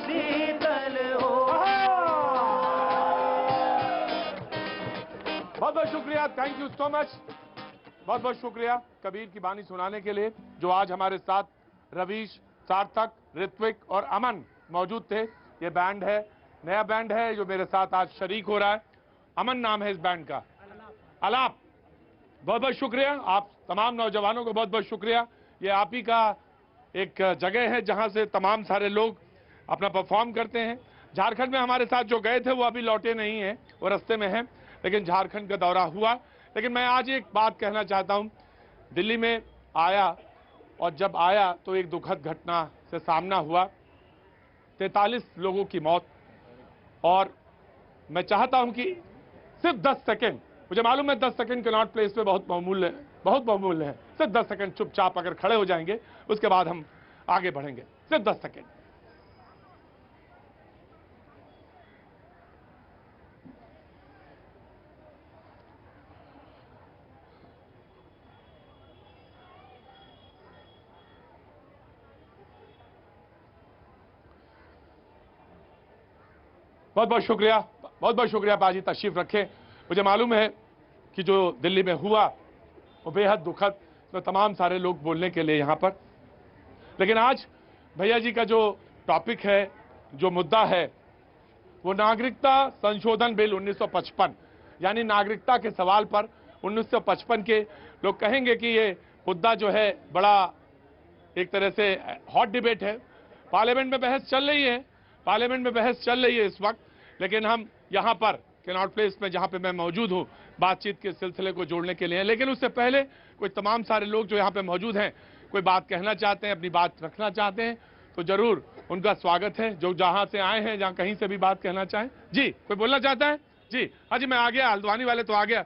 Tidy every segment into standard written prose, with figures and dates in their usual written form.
शीतल हो। बहुत बहुत शुक्रिया, थैंक यू सो मच, बहुत बहुत शुक्रिया कबीर की बानी सुनाने के लिए। जो आज हमारे साथ रवीश, सार्थक, ऋत्विक और अमन मौजूद थे। ये बैंड है, नया बैंड है जो मेरे साथ आज शरीक हो रहा है। अमन नाम है इस बैंड का, अलाप। बहुत बहुत शुक्रिया आप तमाम नौजवानों को, बहुत बहुत शुक्रिया। ये आप ही का एक जगह है जहां से तमाम सारे लोग अपना परफॉर्म करते हैं। झारखंड में हमारे साथ जो गए थे वो अभी लौटे नहीं हैं, वो रास्ते में हैं, लेकिन झारखंड का दौरा हुआ। लेकिन मैं आज एक बात कहना चाहता हूं, दिल्ली में आया और जब आया तो एक दुखद घटना से सामना हुआ, 43 लोगों की मौत। और मैं चाहता हूं कि सिर्फ 10 सेकंड, मुझे मालूम है 10 सेकंड कनॉट प्लेस पे बहुत बहुमूल्य है, सिर्फ 10 सेकंड चुपचाप अगर खड़े हो जाएंगे उसके बाद हम आगे बढ़ेंगे। सिर्फ 10 सेकंड। बहुत बहुत शुक्रिया, बहुत बहुत शुक्रिया पाजी, तशरीफ रखें। मुझे मालूम है कि जो दिल्ली में हुआ वो बेहद दुखद, तो तमाम सारे लोग बोलने के लिए यहाँ पर। लेकिन आज भैया जी का जो टॉपिक है, जो मुद्दा है, वो नागरिकता संशोधन बिल 1955, यानी नागरिकता के सवाल पर 1955 के लोग कहेंगे कि ये मुद्दा जो है बड़ा एक तरह से हॉट डिबेट है। पार्लियामेंट में बहस चल रही है, पार्लियामेंट में बहस चल रही है इस वक्त। लेकिन हम यहाँ पर कैनॉट प्लेस में जहाँ पे मैं मौजूद हूँ, बातचीत के सिलसिले को जोड़ने के लिए। लेकिन उससे पहले कोई तमाम सारे लोग जो यहाँ पे मौजूद हैं, कोई बात कहना चाहते हैं, अपनी बात रखना चाहते हैं, तो जरूर उनका स्वागत है। जो जहाँ से आए हैं, जहाँ कहीं से भी बात कहना चाहें। जी, कोई बोलना चाहता है? जी हाँ जी, मैं आ गया, हल्द्वानी वाले तो आ गया।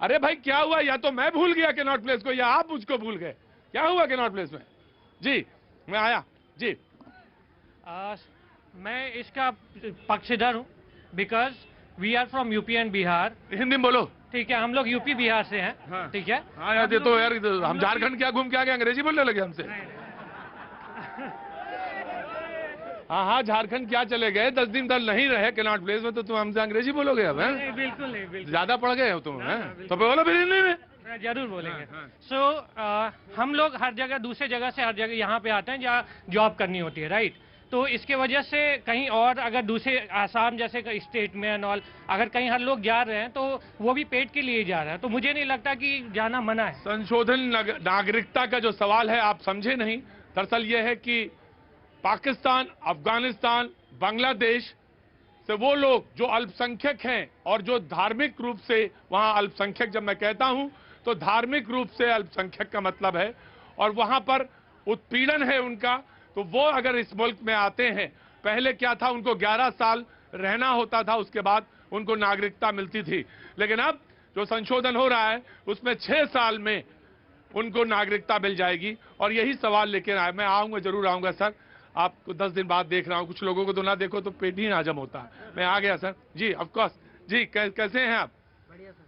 अरे भाई क्या हुआ, या तो मैं भूल गया कैनॉट प्लेस को, या आप मुझको भूल गए? क्या हुआ कैनॉट प्लेस में? जी मैं आया। जी मैं इसका पक्षधर हूँ, because we are from UP and Bihar. Hindi में बोलो। ठीक है, हम लोग यूपी बिहार से हैं। हाँ। ठीक है। हाँ यार, ये तो यार हम झारखंड क्या घूम के आ गए, अंग्रेजी बोलने लगे हमसे। हाँ हाँ, झारखंड क्या चले गए, 10 दिन तक नहीं रहे कैनॉट प्लेस में, तो तुम हमसे अंग्रेजी बोलोगे अब? नहीं, बिल्कुल नहीं, बिल्कुल ज्यादा पढ़ गए हो तुम, तो बोलो फिर हिंदी में। जरूर बोलेंगे। हम लोग हर जगह, दूसरे जगह से हर जगह यहाँ पे आते हैं जहाँ जॉब करनी होती है, राइट? तो इसके वजह से कहीं और अगर दूसरे आसाम जैसे स्टेट में एंड ऑल अगर कहीं हर लोग जा रहे हैं तो वो भी पेट के लिए जा रहे हैं, तो मुझे नहीं लगता कि जाना मना है। संशोधन नागरिकता का जो सवाल है, आप समझे नहीं। दरअसल ये है कि पाकिस्तान, अफगानिस्तान, बांग्लादेश से वो लोग जो अल्पसंख्यक हैं और जो धार्मिक रूप से वहां अल्पसंख्यक, जब मैं कहता हूं तो धार्मिक रूप से अल्पसंख्यक का मतलब है, और वहां पर उत्पीड़न है उनका, तो वो अगर इस मुल्क में आते हैं, पहले क्या था, उनको 11 साल रहना होता था, उसके बाद उनको नागरिकता मिलती थी। लेकिन अब जो संशोधन हो रहा है उसमें 6 साल में उनको नागरिकता मिल जाएगी। और यही सवाल लेकर आए, मैं आऊंगा, जरूर आऊंगा सर। आपको 10 दिन बाद देख रहा हूं, कुछ लोगों को तो ना देखो तो पेट ही हजम होता है। मैं आ गया सर। जी ऑफ कोर्स। जी कैसे हैं आप? बढ़िया सर।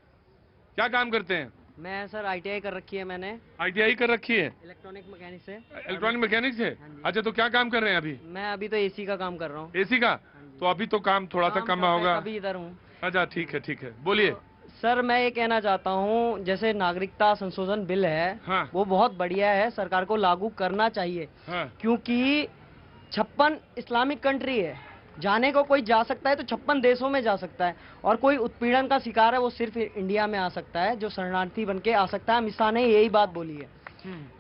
क्या काम करते हैं? मैं सर ITI कर रखी है मैंने। ITI कर रखी है? इलेक्ट्रॉनिक मैकेनिक से। इलेक्ट्रॉनिक मैकेनिक से? अच्छा, तो क्या काम कर रहे हैं अभी? मैं अभी तो AC का काम कर रहा हूँ। AC का? तो अभी तो काम थोड़ा सा कम होगा। अभी इधर हूँ। अच्छा ठीक है, बोलिए। सर मैं ये कहना चाहता हूँ, जैसे नागरिकता संशोधन बिल है, हाँ। वो बहुत बढ़िया है, सरकार को लागू करना चाहिए। हाँ। क्योंकि 56 इस्लामिक कंट्री है, जाने को कोई जा सकता है तो 56 देशों में जा सकता है, और कोई उत्पीड़न का शिकार है वो सिर्फ इंडिया में आ सकता है, जो शरणार्थी बन के आ सकता है। अमित शाह ने यही बात बोली है।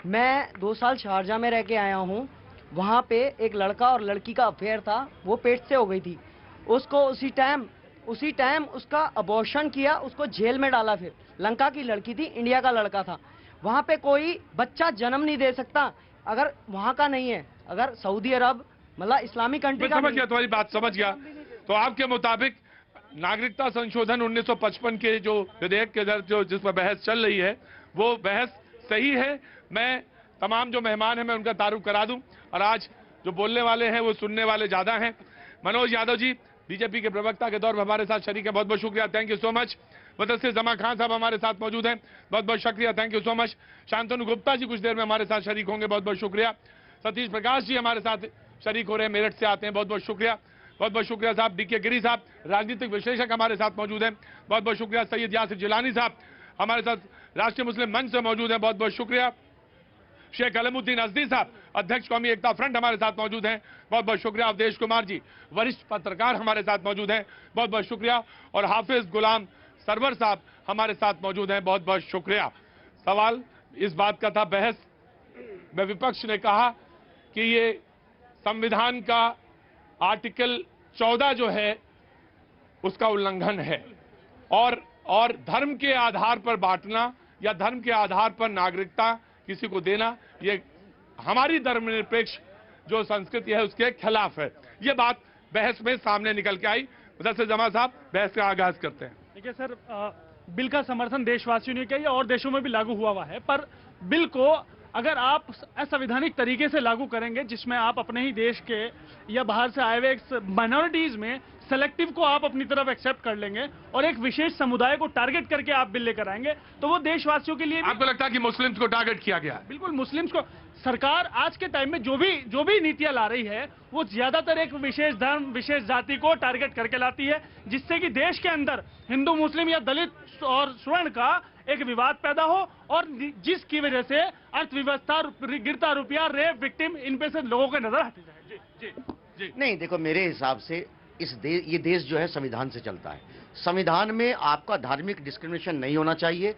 मैं 2 साल शारजा में रह के आया हूँ, वहाँ पे एक लड़का और लड़की का अफेयर था, वो पेट से हो गई थी, उसको उसी टाइम उसका अबॉर्शन किया, उसको जेल में डाला। फिर लंका की लड़की थी, इंडिया का लड़का था। वहाँ पे कोई बच्चा जन्म नहीं दे सकता अगर वहाँ का नहीं है। अगर सऊदी अरब मतलब इस्लामिक कंट्री का, समझ गया तुम्हारी बात, समझ गया। तो आपके मुताबिक नागरिकता संशोधन 1955 के जो विधेयक के जो जिस पर बहस चल रही है, वो बहस सही है। मैं तमाम जो मेहमान हैं मैं उनका तारुफ करा दूं, और आज जो बोलने वाले हैं वो सुनने वाले ज्यादा हैं। मनोज यादव जी बीजेपी के प्रवक्ता के तौर पर हमारे साथ शरीक है, बहुत बहुत शुक्रिया, thank you so much. Mudassir जमा खान साहब हमारे साथ मौजूद हैं, बहुत बहुत शुक्रिया, thank you so much. Shantanu Gupta ji कुछ देर में हमारे साथ शरीक होंगे, बहुत बहुत शुक्रिया। सतीश प्रकाश जी हमारे साथ शरीक हो रहे हैं, मेरठ से आते हैं, बहुत बहुत शुक्रिया, बहुत बहुत शुक्रिया साहब। डीके गिरी साहब राजनीतिक विश्लेषक हमारे साथ मौजूद हैं, बहुत बहुत शुक्रिया। सैयद यासिर जिलानी साहब हमारे साथ राष्ट्रीय मुस्लिम मंच से मौजूद हैं, बहुत बहुत शुक्रिया। शेख अलमुद्दीन अजदी साहब अध्यक्ष कौमी एकता फ्रंट हमारे साथ मौजूद हैं, बहुत बहुत शुक्रिया। अवधेश कुमार जी वरिष्ठ पत्रकार हमारे साथ मौजूद हैं, बहुत बहुत शुक्रिया। और हाफिज गुलाम सरवर साहब हमारे साथ मौजूद हैं, बहुत बहुत शुक्रिया। सवाल इस बात का था, बहस में विपक्ष ने कहा कि ये संविधान का आर्टिकल 14 जो है उसका उल्लंघन है और धर्म के आधार पर बांटना या धर्म के आधार पर नागरिकता किसी को देना, ये हमारी धर्मनिरपेक्ष जो संस्कृति है उसके खिलाफ है। ये बात बहस में सामने निकल के आई। मुदस्सिर जमां साहब बहस का आगाज करते हैं। देखिए सर, बिल का समर्थन देशवासियों ने किया और देशों में भी लागू हुआ है, पर बिल को अगर आप असंवैधानिक तरीके से लागू करेंगे जिसमें आप अपने ही देश के या बाहर से आए हुए माइनॉरिटीज में सेलेक्टिव को आप अपनी तरफ एक्सेप्ट कर लेंगे और एक विशेष समुदाय को टारगेट करके आप बिल लेकर आएंगे, तो वो देशवासियों के लिए आपको लगता है कि मुस्लिम्स को टारगेट किया गया? बिल्कुल, मुस्लिम्स को सरकार आज के टाइम में जो भी नीतियां ला रही है वो ज्यादातर एक विशेष धर्म विशेष जाति को टारगेट करके लाती है, जिससे कि देश के अंदर हिंदू मुस्लिम या दलित और स्वर्ण का एक विवाद पैदा हो और जिसकी वजह से अर्थव्यवस्था गिरता रुपया, रेप विक्टिम, इन पे से लोगों के नजर हटी जाए। जी जी जी। नहीं, देखो मेरे हिसाब से ये देश जो है संविधान से चलता है। संविधान में आपका धार्मिक डिस्क्रिमिनेशन नहीं होना चाहिए।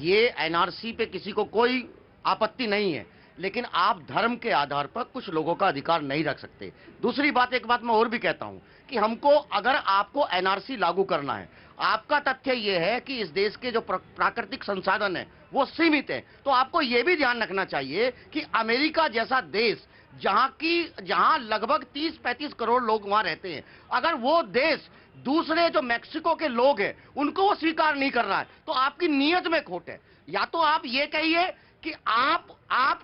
ये एनआरसी पे किसी को कोई आपत्ति नहीं है, लेकिन आप धर्म के आधार पर कुछ लोगों का अधिकार नहीं रख सकते। दूसरी बात, एक बात मैं और भी कहता हूं कि हमको अगर आपको एनआरसी लागू करना है, आपका तथ्य यह है कि इस देश के जो प्राकृतिक संसाधन है वो सीमित है, तो आपको यह भी ध्यान रखना चाहिए कि अमेरिका जैसा देश जहां लगभग 30-35 करोड़ लोग वहां रहते हैं, अगर वो देश दूसरे जो मैक्सिको के लोग हैं उनको वो स्वीकार नहीं कर रहा है, तो आपकी नीयत में खोट है। या तो आप ये कहिए कि आप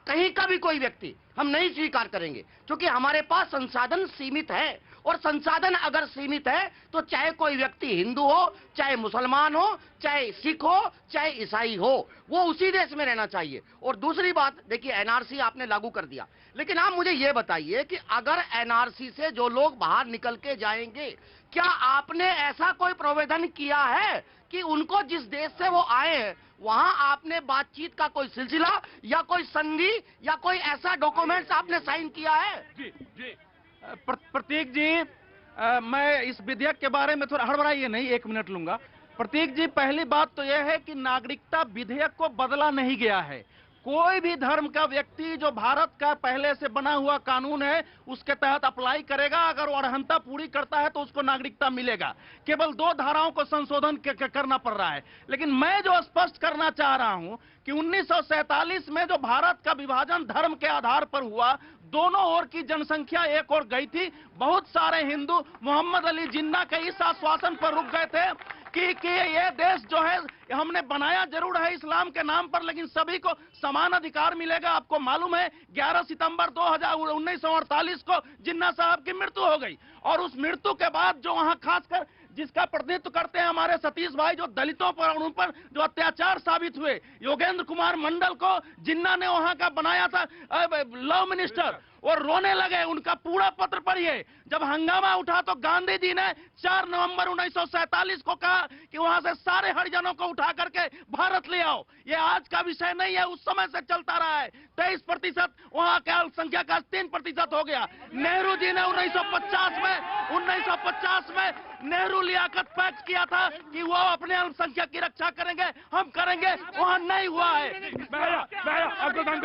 कहीं का भी कोई व्यक्ति हम नहीं स्वीकार करेंगे, क्योंकि हमारे पास संसाधन सीमित है, और संसाधन अगर सीमित है तो चाहे कोई व्यक्ति हिंदू हो, चाहे मुसलमान हो, चाहे सिख हो, चाहे ईसाई हो, वो उसी देश में रहना चाहिए। और दूसरी बात, देखिए एनआरसी आपने लागू कर दिया, लेकिन आप मुझे ये बताइए कि अगर एनआरसी से जो लोग बाहर निकल के जाएंगे, क्या आपने ऐसा कोई प्रावधान किया है कि उनको जिस देश से वो आए हैं वहां आपने बातचीत का कोई सिलसिला या कोई संधि या कोई ऐसा डॉक्यूमेंट्स आपने साइन किया है? जी जी। प्रतीक जी, मैं इस विधेयक के बारे में थोड़ा हड़बड़ाइए नहीं, 1 मिनट लूंगा। प्रतीक जी, पहली बात तो यह है कि नागरिकता विधेयक को बदला नहीं गया है। कोई भी धर्म का व्यक्ति जो भारत का पहले से बना हुआ कानून है उसके तहत अप्लाई करेगा, अगर वो अर्हता पूरी करता है तो उसको नागरिकता मिलेगा। केवल 2 धाराओं को संशोधन करना पड़ रहा है। लेकिन मैं जो स्पष्ट करना चाह रहा हूं कि 1947 में जो भारत का विभाजन धर्म के आधार पर हुआ, दोनों ओर की जनसंख्या एक ओर गई थी। बहुत सारे हिंदू मोहम्मद अली जिन्ना के इस आश्वासन पर रुक गए थे कि ये देश जो है हमने बनाया जरूर है इस्लाम के नाम पर, लेकिन सभी को समान अधिकार मिलेगा। आपको मालूम है 11 सितंबर 1948 को जिन्ना साहब की मृत्यु हो गई, और उस मृत्यु के बाद जो वहां खासकर जिसका प्रतिनिधित्व करते हैं हमारे सतीश भाई, जो दलितों पर उन पर जो अत्याचार साबित हुए, योगेंद्र कुमार मंडल को जिन्ना ने वहां का बनाया था लॉ मिनिस्टर, और रोने लगे। उनका पूरा पत्र पढ़िए। जब हंगामा उठा तो गांधी जी ने 4 नवंबर 1947 को कहा कि वहां से सारे हरिजनों को उठा करके भारत ले आओ। ये आज का विषय नहीं है, उस समय से चलता रहा है। 23% वहां के अल्पसंख्यक का 3% हो गया। नेहरू जी ने 1950 में नेहरू लियाकत पैक्ट किया था कि वो अपने अल्पसंख्यक की रक्षा करेंगे, हम करेंगे, वहां नहीं हुआ है।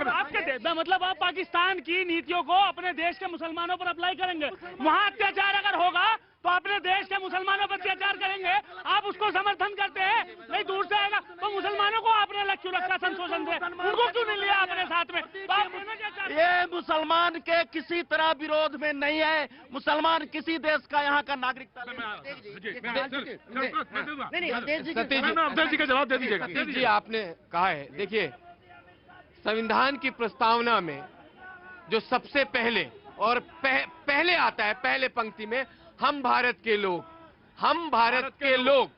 आपके मतलब आप पाकिस्तान की नीतियों को अपने देश के मुसलमानों पर अप्लाई करेंगे। वहां अत्याचार अगर होगा तो अपने देश के मुसलमानों पर अत्याचार करेंगे। आप उसको समर्थन करते हैं, नहीं दूर से आएगा तो मुसलमानों को आपने क्यों रखा संशोधन से, उनको क्यों नहीं लिया अपने साथ में? तो आप ये मुसलमान के किसी तरह विरोध में नहीं है। मुसलमान किसी देश का यहाँ का नागरिकता अवधेश जी का जवाब दे दीजिएगा। जी, आपने कहा है, देखिए संविधान की प्रस्तावना में जो सबसे पहले और पहले आता है, पहले पंक्ति में हम भारत के लोग,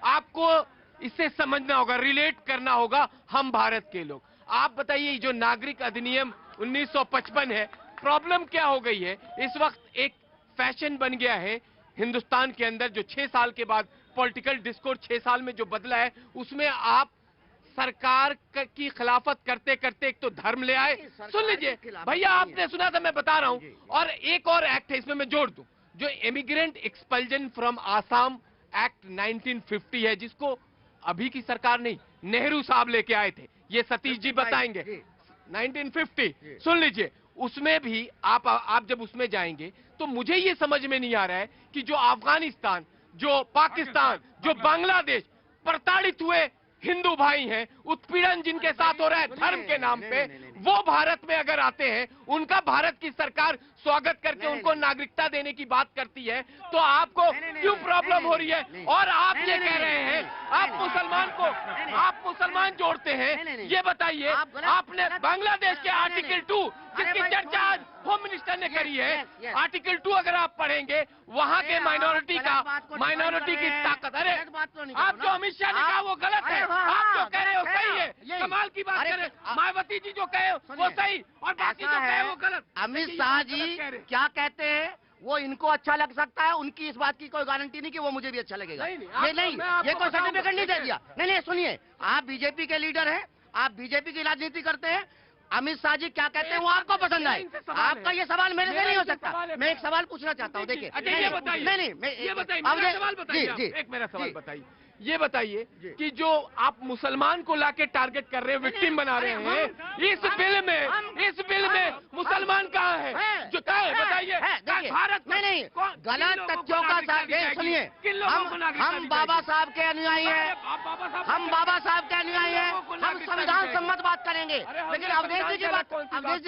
आपको इससे समझना होगा, रिलेट करना होगा, हम भारत के लोग। आप बताइए, जो नागरिक अधिनियम 1955 है प्रॉब्लम क्या हो गई है, इस वक्त एक फैशन बन गया है हिंदुस्तान के अंदर, जो 6 साल के बाद पॉलिटिकल डिस्कोर्स 6 साल में जो बदला है, उसमें आप सरकार की खिलाफत करते करते एक तो धर्म ले आए। सुन लीजिए भैया, आपने सुना था, मैं बता रहा हूं, और एक और एक्ट है इसमें मैं जोड़ दूं, जो immigrant expulsion from Assam act 1950 है, जिसको अभी की सरकार नहीं, नेहरू साहब लेके आए थे, ये सतीश जी बताएंगे। 1950 सुन लीजिए, उसमें भी आप जब उसमें जाएंगे तो मुझे ये समझ में नहीं आ रहा है कि जो अफगानिस्तान, जो पाकिस्तान, जो बांग्लादेश प्रताड़ित हुए हिंदू भाई हैं, उत्पीड़न जिनके साथ हो रहा है धर्म के नाम पे, वो भारत में अगर आते हैं, उनका भारत की सरकार स्वागत करके उनको नागरिकता देने की बात करती है, तो आपको क्यों प्रॉब्लम हो रही है? और आप ये कह रहे हैं आप मुसलमान जोड़ते हैं, ये बताइए, आपने बांग्लादेश के आर्टिकल 2 जिसकी चर्चा आज होम मिनिस्टर ने करी है, आर्टिकल 2 अगर आप पढ़ेंगे, वहां के माइनॉरिटी की ताकत, अरे आप जो अमित शाह ने कहा वो गलत है, आप जो कह रहे हो सही है, कमाल की बात करें, मायावती जी जो कहे वो सही और बाकी जो कहे वो गलत। अमित शाह जी क्या कहते हैं वो इनको अच्छा लग सकता है, उनकी इस बात की कोई गारंटी नहीं कि वो मुझे भी अच्छा लगेगा। ये कोई सर्टिफिकेट नहीं दे दिया। नहीं, सुनिए, आप बीजेपी के लीडर हैं, आप बीजेपी की राजनीति करते हैं, अमित शाह जी क्या कहते हैं वो आपको पसंद आए, आपका ये सवाल मेरे से नहीं हो सकता। मैं एक सवाल पूछना चाहता हूँ, देखिए, एक मेरा सवाल बताइए, ये बताइए कि जो आप मुसलमान को लाके टारगेट कर रहे हैं, विक्टिम बना रहे हैं, इस बिल में मुसलमान कहाँ है? जो कहा है बताइए। भारत में नहीं, गलत तथ्यों का साथ सुनिए, हम बाबा साहब के अनुयायी हैं, हम बाबा साहब के अनुयायी हैं, हम संविधान सम्मत बात करेंगे। लेकिन अवधेश जी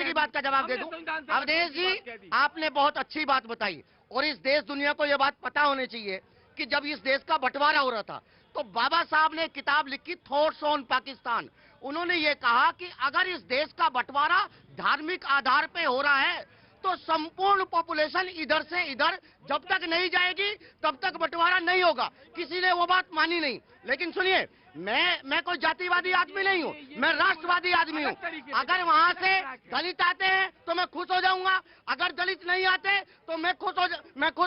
की बात का जवाब दे दूं। अवधेश जी, आपने बहुत अच्छी बात बताई, और इस देश दुनिया को यह बात पता होनी चाहिए कि जब इस देश का बंटवारा हो रहा था तो बाबा साहब ने किताब लिखी थॉट्स ऑन पाकिस्तान। उन्होंने ये कहा कि अगर इस देश का बंटवारा धार्मिक आधार पे हो रहा है तो संपूर्ण पॉपुलेशन इधर से इधर जब तक नहीं जाएगी तब तक बंटवारा नहीं होगा। किसी ने वो बात मानी नहीं। लेकिन सुनिए, मैं कोई जातिवादी आदमी नहीं हूँ, मैं राष्ट्रवादी आदमी हूँ। अगर वहाँ से दलित आते हैं तो मैं खुश हो जाऊंगा, अगर दलित नहीं आते तो मैं खुश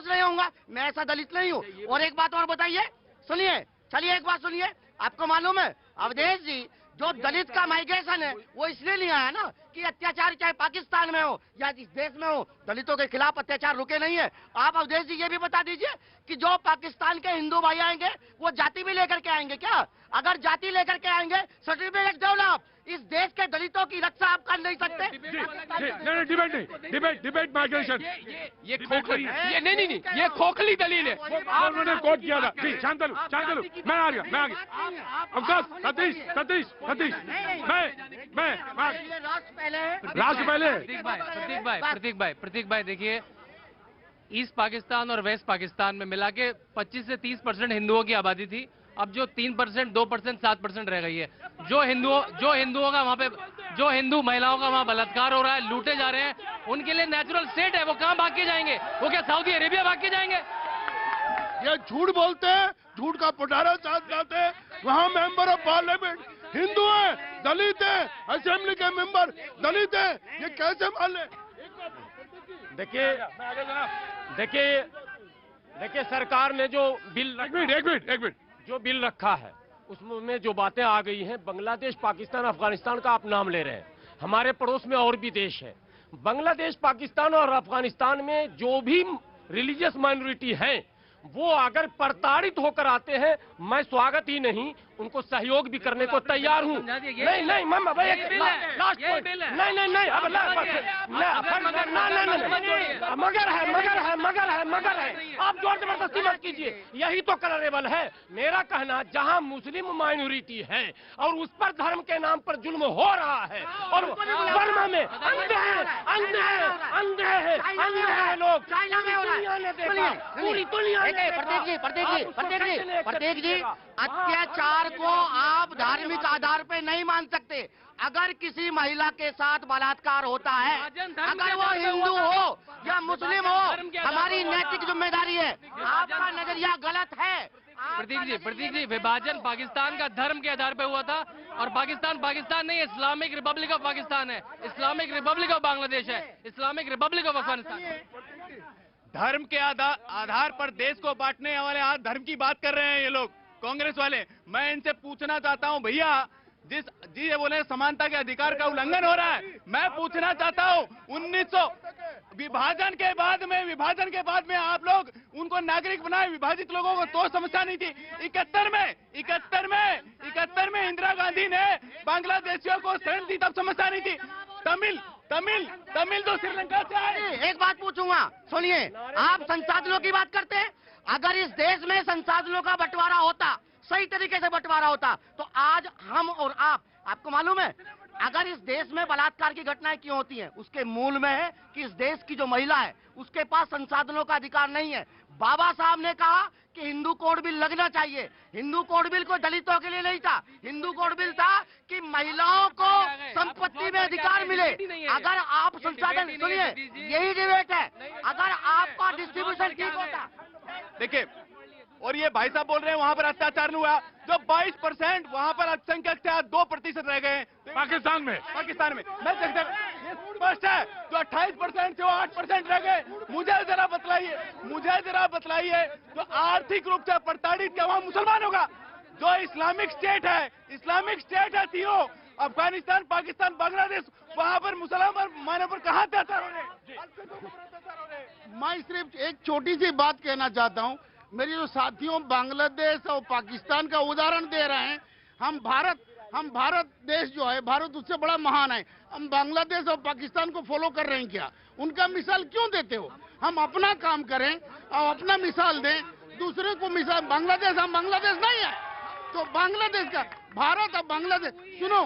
नहीं होऊंगा। मैं ऐसा दलित नहीं हूँ। और एक बात और बताइए, सुनिए, चलिए एक बात सुनिए, आपको मालूम है अवधेश जी, जो दलित का माइग्रेशन है वो इसलिए नहीं आया ना कि अत्याचार चाहे पाकिस्तान में हो या इस देश में हो, दलितों के खिलाफ अत्याचार रुके नहीं है। आप अवधेश जी ये भी बता दीजिए कि जो पाकिस्तान के हिंदू भाई आएंगे वो जाति भी लेकर के आएंगे क्या? अगर जाति लेकर के आएंगे, सर्टिफिकेट डेवलप, इस देश के दलितों की रक्षा आप कर नहीं सकते। डिबेट माइग्रेशन, ये खोखली, ये खोखली दलील है। उन्होंने कोट किया था। शांत लो, मैं आ गया। अवकाश, सतीश, राष्ट्र पहले। प्रतीक भाई देखिए, ईस्ट पाकिस्तान और वेस्ट पाकिस्तान में मिला के 25 से 30% हिंदुओं की आबादी थी। अब जो 3%, 2%, 7% रह गई है। जो हिंदुओं का वहाँ पे, जो हिंदू महिलाओं का वहाँ बलात्कार हो रहा है, लूटे जा रहे हैं, उनके लिए नेचुरल स्टेट है, वो कहाँ भाग के जाएंगे? वो क्या सऊदी अरेबिया भाग के जाएंगे? ये झूठ बोलते हैं, झूठ का पुटारा साथ लाते हैं। वहाँ मेंबर ऑफ पार्लियामेंट हिंदू है, दलित है, असेंबली के मेंबर दलित है, ये कैसे मान ले? देखिए सरकार ने जो बिल, एक मिनट, जो बिल रखा है उसमें जो बातें आ गई हैं, बांग्लादेश, पाकिस्तान, अफगानिस्तान का आप नाम ले रहे हैं, हमारे पड़ोस में और भी देश है। बांग्लादेश, पाकिस्तान और अफगानिस्तान में जो भी रिलीजियस माइनॉरिटी हैं, वो अगर प्रताड़ित होकर आते हैं, मैं स्वागत ही नहीं, उनको सहयोग भी करने को तैयार हूँ। नहीं, मगर है, आप जोर जबरदस्ती मत कीजिए, यही तो कलरेबल है। मेरा कहना, जहाँ मुस्लिम माइनॉरिटी है और उस पर धर्म के नाम पर जुल्म हो रहा है, और बर्मा में अंधे हैं लोग, पूरी दुनिया। प्रतीक जी, अत्याचार को आप धार्मिक आधार पे नहीं मान सकते। अगर किसी महिला के साथ बलात्कार होता है, अगर वो हिंदू हो या मुस्लिम हो, हमारी नैतिक जिम्मेदारी है। आपका नजरिया गलत है। प्रतीक जी, विभाजन पाकिस्तान का धर्म के आधार पर हुआ था और पाकिस्तान पाकिस्तान नहीं, इस्लामिक रिपब्लिक ऑफ पाकिस्तान है, इस्लामिक रिपब्लिक ऑफ बांग्लादेश है, इस्लामिक रिपब्लिक ऑफ अफगानिस्तान। धर्म के आधार पर देश को बांटने वाले आज धर्म की बात कर रहे हैं ये लोग कांग्रेस वाले। मैं इनसे पूछना चाहता हूं, भैया जी ये बोले समानता के अधिकार का उल्लंघन हो रहा है। मैं पूछना चाहता हूं 1900 विभाजन के बाद में आप लोग उनको नागरिक बनाए, विभाजित लोगों को तो समस्या नहीं थी। 71 में इंदिरा गांधी ने बांग्लादेशियों को शरण दी, तब समस्या नहीं थी। तमिल तो श्रीलंका से आए। एक बात पूछूंगा, सुनिए, आप संसाधनों की बात करते हैं। अगर इस देश में संसाधनों का बंटवारा होता, सही तरीके से बंटवारा होता, तो आज हम और आपको मालूम है अगर इस देश में बलात्कार की घटनाएं क्यों होती हैं, उसके मूल में है कि इस देश की जो महिला है उसके पास संसाधनों का अधिकार नहीं है। बाबा साहब ने कहा कि हिंदू कोड बिल लगना चाहिए। हिंदू कोड बिल कोई दलितों के लिए नहीं था, हिंदू कोड बिल था कि महिलाओं को संपत्ति में अधिकार मिले। अगर आप संसाधन, सुनिए, यही डिबेट है। अगर आपका डिस्ट्रीब्यूशन ठीक होता, देखिए, और ये भाई साहब बोल रहे हैं वहां पर अत्याचार नहीं हुआ। जो 22% वहां पर अल्पसंख्यक थे, आज 2% रह गए पाकिस्तान में। मैं ये स्पष्ट है। जो 28% से वो 8% रह गए। मुझे जरा बतलाइए जो आर्थिक रूप से प्रताड़ित क्या वहां मुसलमान होगा? जो इस्लामिक स्टेट है तीनों, अफगानिस्तान, पाकिस्तान, बांग्लादेश, वहां पर मुसलमानों पर कहां अत्याचार हो रहे? मैं सिर्फ एक छोटी सी बात कहना चाहता हूं। मेरे जो साथियों बांग्लादेश और पाकिस्तान का उदाहरण दे रहे हैं, हम भारत देश जो है, भारत उससे बड़ा महान है। हम बांग्लादेश और पाकिस्तान को फॉलो कर रहे हैं क्या? उनका मिसाल क्यों देते हो? हम अपना काम करें और अपना मिसाल दें, दूसरे को मिसाल। बांग्लादेश, हम बांग्लादेश नहीं है तो बांग्लादेश का, भारत और बांग्लादेश। सुनो,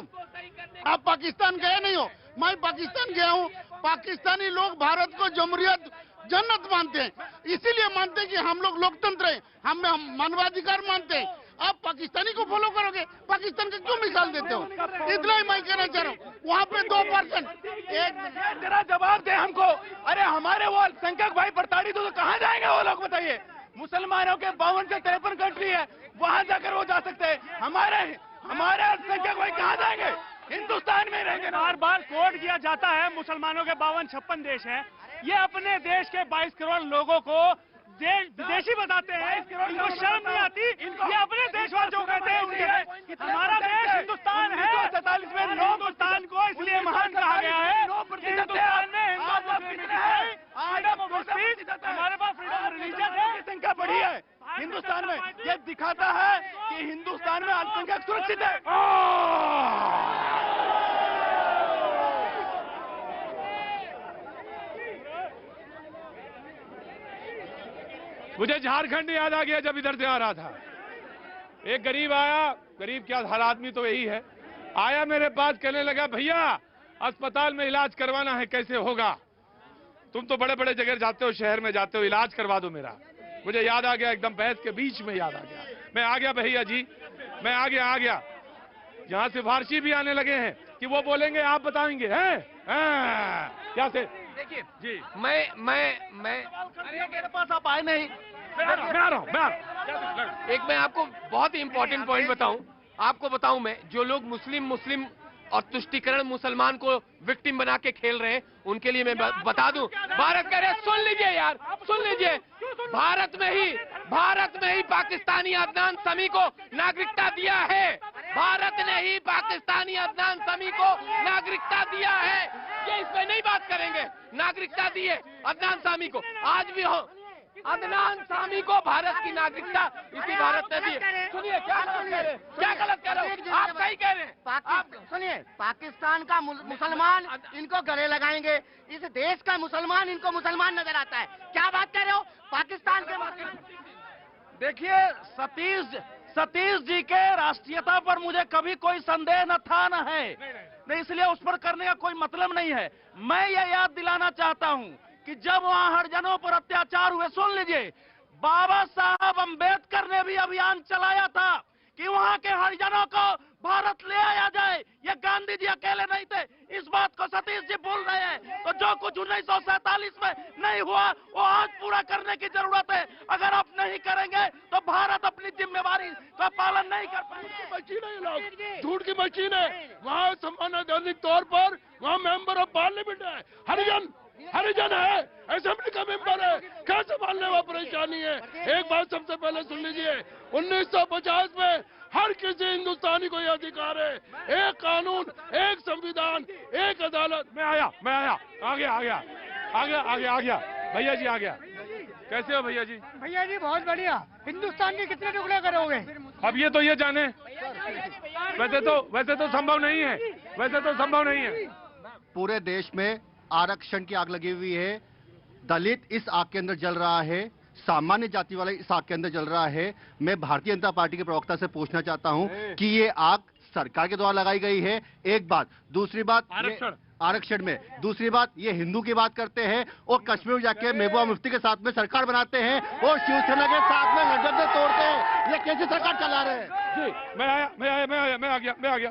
आप पाकिस्तान गए नहीं हो, मैं पाकिस्तान गया हूँ। पाकिस्तानी लोग भारत को जमहूरियत, जन्नत मानते हैं, इसीलिए मानते हैं कि हम लोग लोकतंत्र हैं, हम मानवाधिकार मानते हैं। आप पाकिस्तानी को फॉलो करोगे, पाकिस्तान का क्यों मिसाल देते हो? इतना ही मैं कहना चाह रहा हूँ। वहाँ पे 2%। एक जरा जवाब दे हमको। अरे हमारे वो अल्पसंख्यक भाई प्रताड़ित हो तो कहाँ जाएंगे वो लोग, बताइए? मुसलमानों के 52 से 53 कंट्री है, वहाँ जाकर वो जा सकते हैं। हमारे अल्पसंख्यक भाई कहाँ जाएंगे? हिंदुस्तान में रहेंगे। बार बार कोड किया जाता है मुसलमानों के 52-56 देश हैं। ये अपने देश के 22 करोड़ लोगों को विदेशी बताते हैं, इनको शर्म नहीं आती। ये अपने देशवासियों को कहते हैं हमारा देश हिंदुस्तान है। 1947 में हिंदुस्तान को इसलिए महान कहा गया है। हिंदुस्तान में हमारे पास फ्रीडम ऑफ रिलीजन है, संख्या बढ़ी है हिंदुस्तान में। ये दिखाता है कि हिंदुस्तान में अल्पसंख्यक सुरक्षित है। मुझे झारखंड याद आ गया जब इधर से आ रहा था। एक गरीब आया, गरीब क्या, हर आदमी तो यही है, आया मेरे पास, कहने लगा भैया अस्पताल में इलाज करवाना है, कैसे होगा? तुम तो बड़े बड़े जगह जाते हो, शहर में जाते हो, इलाज करवा दो मेरा। मुझे याद आ गया, एकदम बहस के बीच में याद आ गया। मैं आ गया भैया जी, मैं आ गया। यहाँ से फारसी भी आने लगे हैं कि वो बोलेंगे आप बताएंगे, हैं? क्या से? देखिए जी, मैं मेरे पास आप आए नहीं। मैं आ रहा हूँ। एक मैं आपको बहुत ही इंपॉर्टेंट पॉइंट बताऊं मैं, जो लोग मुस्लिम और तुष्टीकरण मुसलमान को विक्टिम बना के खेल रहे हैं, उनके लिए मैं बता दूं, भारत कह रहे, सुन लीजिए यार, सुन लीजिए, भारत में ही पाकिस्तानी अदनान समी को नागरिकता दिया है। भारत ने ही पाकिस्तानी अदनान समी को नागरिकता दिया है। ये इस पे नहीं बात करेंगे। नागरिकता दी है अदनान सामी को, आज भी हो अदनान सामी को भारत की नागरिकता इसी भारत ने दी है। सुनिए क्या गलत कह रहे हो? आप सही कह रहे हैं। सुनिए, पाकिस्तान का मुसलमान इनको गले लगाएंगे, इस देश का मुसलमान इनको मुसलमान नजर आता है। क्या बात कर रहे हो? पाकिस्तान के देखिए, सतीश जी के राष्ट्रीयता पर मुझे कभी कोई संदेह न था न है, नहीं, इसलिए उस पर करने का कोई मतलब नहीं है। मैं ये याद दिलाना चाहता हूं कि जब वहां हरिजनों पर अत्याचार हुए, सुन लीजिए, बाबा साहब अंबेडकर ने भी अभियान चलाया था कि वहां के हरिजनों को भारत ले आया जाए। ये गांधी जी अकेले नहीं थे, से इस बात को सतीश जी बोल रहे हैं, तो जो कुछ 1947 में नहीं हुआ वो आज पूरा करने की जरूरत है। अगर आप नहीं करेंगे तो भारत अपनी जिम्मेवारी का पालन नहीं कर पाएगा। मशीन है ये लोग, झूठ की मशीन है। वहाँ संवैधानिक तौर पर वहाँ मेंबर ऑफ पार्लियामेंट है, हरिजन है, असेंबली का मेंबर है, क्या संभालने में परेशानी है। एक बात सबसे पहले सुन लीजिए, 1950 में हर किसी हिंदुस्तानी को यह अधिकार है, एक कानून, एक संविधान, एक अदालत। मैं आया, आ गया भैया जी, आ गया। कैसे हो भैया जी? भैया जी बहुत बढ़िया। हिंदुस्तान के कितने टुकड़े करोगे? अब ये तो ये जाने, वैसे तो संभव नहीं है, पूरे देश में आरक्षण की आग लगी हुई है। दलित इस आग के अंदर जल रहा है, सामान्य जाति वाला इस आग के अंदर जल रहा है। मैं भारतीय जनता पार्टी के प्रवक्ता से पूछना चाहता हूं कि ये आग सरकार के द्वारा लगाई गई है, एक बात। दूसरी बात, आरक्षण में दूसरी बात, ये हिंदू की बात करते हैं और कश्मीर जाके महबूबा मुफ्ती के साथ में सरकार बनाते हैं और शिवसेना के साथ में गठबंधन तोड़ते हैं। ये कैसे सरकार चला रहे हैं? जी मैं आ गया।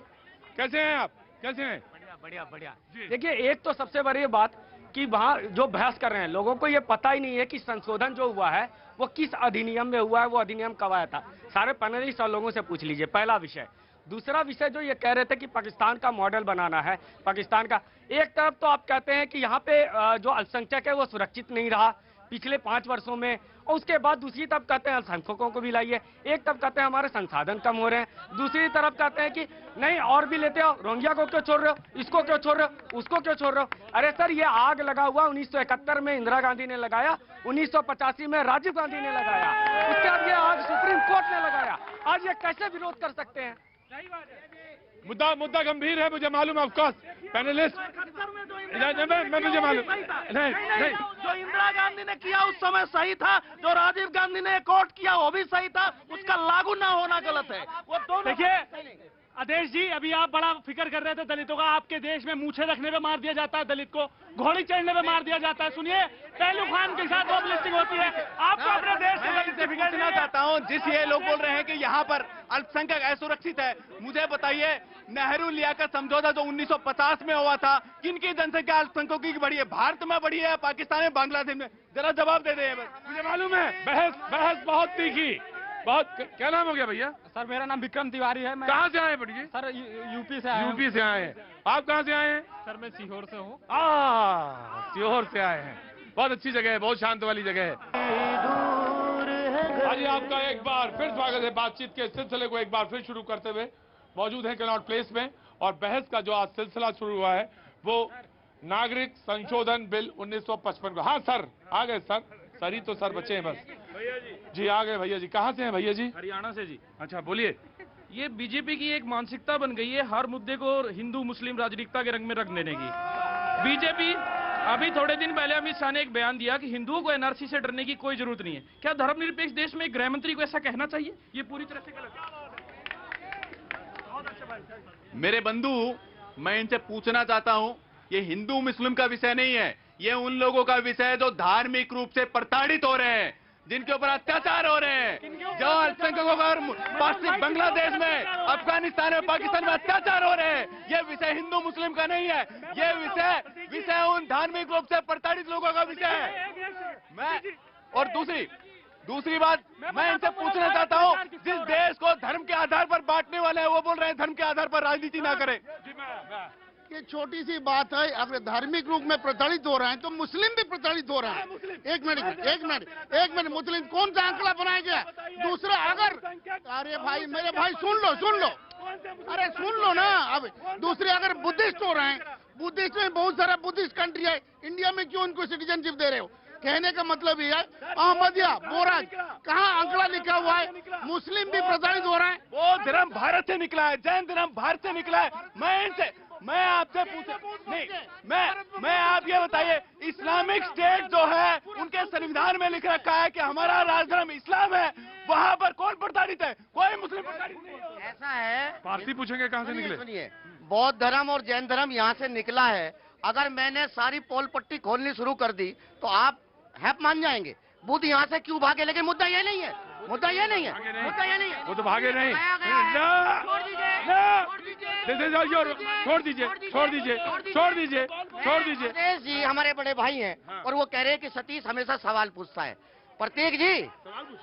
कैसे हैं आप? कैसे हैं? बढ़िया। देखिए, एक तो सबसे बड़ी बात कि वहाँ जो बहस कर रहे हैं, लोगों को ये पता ही नहीं है कि संशोधन जो हुआ है वो किस अधिनियम में हुआ है, वो अधिनियम कब आया था। सारे पैनलिस्ट और लोगों से पूछ लीजिए, पहला विषय। दूसरा विषय जो ये कह रहे थे कि पाकिस्तान का मॉडल बनाना है, पाकिस्तान का, एक तरफ तो आप कहते हैं कि यहाँ पे जो अल्पसंख्यक है वो सुरक्षित नहीं रहा पिछले 5 वर्षों में, और उसके बाद दूसरी तरफ कहते हैं अल्पसंख्यकों को भी लाइए। एक तरफ कहते हैं हमारे संसाधन कम हो रहे हैं, दूसरी तरफ कहते हैं कि नहीं और भी लेते हो, रोहिंग्या को क्यों छोड़ रहे हो, इसको क्यों छोड़ रहे हो, उसको क्यों छोड़ रहे हो। अरे सर, ये आग लगा हुआ 1971 में इंदिरा गांधी ने लगाया, 1985 में राजीव गांधी ने लगाया, उसके बाद ये आग सुप्रीम कोर्ट ने लगाया। आज ये कैसे विरोध कर सकते हैं? मुद्दा गंभीर है, मुझे मालूम है। ऑफकोर्स पैनलिस्ट मुझे मालूम नहीं, जो इंदिरा गांधी ने किया उस समय सही था, जो राजीव गांधी ने कोर्ट किया वो भी सही था, उसका लागू ना होना गलत है। वो दोनों देखिए आदेश जी, अभी आप बड़ा फिक्र कर रहे थे दलितों का। आपके देश में मूछे रखने पे मार दिया जाता है दलित को, घोड़ी चढ़ने पे मार दिया जाता है। सुनिए, पहलू खान के साथ लिस्टिंग होती है। आपको अपने देश से बिगड़ना चाहता हूँ। जिस ये लोग बोल रहे हैं कि यहाँ पर अल्पसंख्यक असुरक्षित है, मुझे बताइए, नेहरू लियाकत समझौता जो 1950 में हुआ था, किनकी जनसंख्या अल्पसंख्यकों की बढ़ी है? भारत में बढ़ी है, पाकिस्तान में, बांग्लादेश में? जरा जवाब दे दे। मुझे मालूम है, बहस बहुत तीखी, बहुत। क्या नाम हो गया भैया? सर मेरा नाम विक्रम तिवारी है। मैं कहाँ से आए बड़ी जी? सर यूपी से आया। यूपी से आए हैं। आप कहाँ से आए हैं? सर मैं सीहोर से हूँ। सीहोर से आए हैं। बहुत अच्छी जगह है, बहुत शांत वाली जगह है। आज आपका एक बार फिर स्वागत है। बातचीत के सिलसिले को एक बार फिर शुरू करते हुए मौजूद है कनॉट प्लेस में, और बहस का जो आज सिलसिला शुरू हुआ है वो नागरिक संशोधन बिल 1955 का। हाँ सर, आ गए सर ही तो सर बचे हैं बस। जी आ गए भैया जी। कहाँ से हैं भैया जी? हरियाणा से जी। अच्छा बोलिए। ये बीजेपी की एक मानसिकता बन गई है हर मुद्दे को हिंदू मुस्लिम राजनीतिकता के रंग में रख देने की। बीजेपी, अभी थोड़े दिन पहले अमित शाह ने एक बयान दिया कि हिंदुओं को एनआरसी से डरने की कोई जरूरत नहीं है। क्या धर्मनिरपेक्ष देश में गृह मंत्री को ऐसा कहना चाहिए? ये पूरी तरह से गलत है। मेरे बंधु, मैं इनसे पूछना चाहता हूं, ये हिंदू मुस्लिम का विषय नहीं है, ये उन लोगों का विषय है जो धार्मिक रूप से प्रताड़ित हो रहे हैं, जिनके ऊपर अत्याचार हो रहे हैं, जो अल्पसंख्यकों पर बांग्लादेश में, अफगानिस्तान में, पाकिस्तान में अत्याचार हो रहे हैं। ये विषय हिंदू मुस्लिम का नहीं है, ये विषय उन धार्मिक रूप से प्रताड़ित लोगों का विषय है। मैं और दूसरी बात, मैं इनसे पूछना चाहता हूं, जिस देश को धर्म के आधार पर बांटने वाले हैं वो बोल रहे हैं धर्म के आधार पर राजनीति ना करें। ये छोटी सी बात है, अगर धार्मिक रूप में प्रताड़ित हो रहे हैं तो मुस्लिम भी प्रताड़ित हो रहे हैं। एक मिनट, मुस्लिम कौन सा आंकड़ा बनाया गया? दूसरा, अगर अरे भाई मेरे भाई सुन लो, अरे सुन लो ना। अब दूसरे, अगर बुद्धिस्ट हो रहे हैं, बुद्धिस्ट में बहुत सारा बुद्धिस्ट कंट्री है, इंडिया में क्यों उनको सिटीजनशिप दे रहे हो? कहने का मतलब ये है, अहमदिया, बोराज, कहाँ आंकड़ा लिखा हुआ है? मुस्लिम भी प्रताड़ित हो रहे हैं। वो धर्म भारत से निकला है, जैन धर्म भारत से निकला है। मैं आपसे मैं आप ये बताइए, इस्लामिक स्टेट जो है उनके संविधान में लिख रखा है कि हमारा राजधर्म इस्लाम है, वहाँ पर कौन प्रताड़ित है? कोई मुस्लिम प्रताड़ित नहीं है। ऐसा है, पारसी पूछेंगे कहाँ से निकले? सुनिए, बौद्ध धर्म और जैन धर्म यहाँ से निकला है। अगर मैंने सारी पोल पट्टी खोलनी शुरू कर दी तो आप हैप मान जाएंगे। बुद्ध यहाँ से क्यों भागे? लेकिन मुद्दा ये नहीं है, वो तो भागे नहीं। छोड़ दीजिए, छोड़ दीजिए, छोड़ दीजिए, छोड़ दीजिए। प्रतीक जी हमारे बड़े भाई हैं और वो कह रहे हैं कि सतीश हमेशा सवाल पूछता है। प्रतीक जी,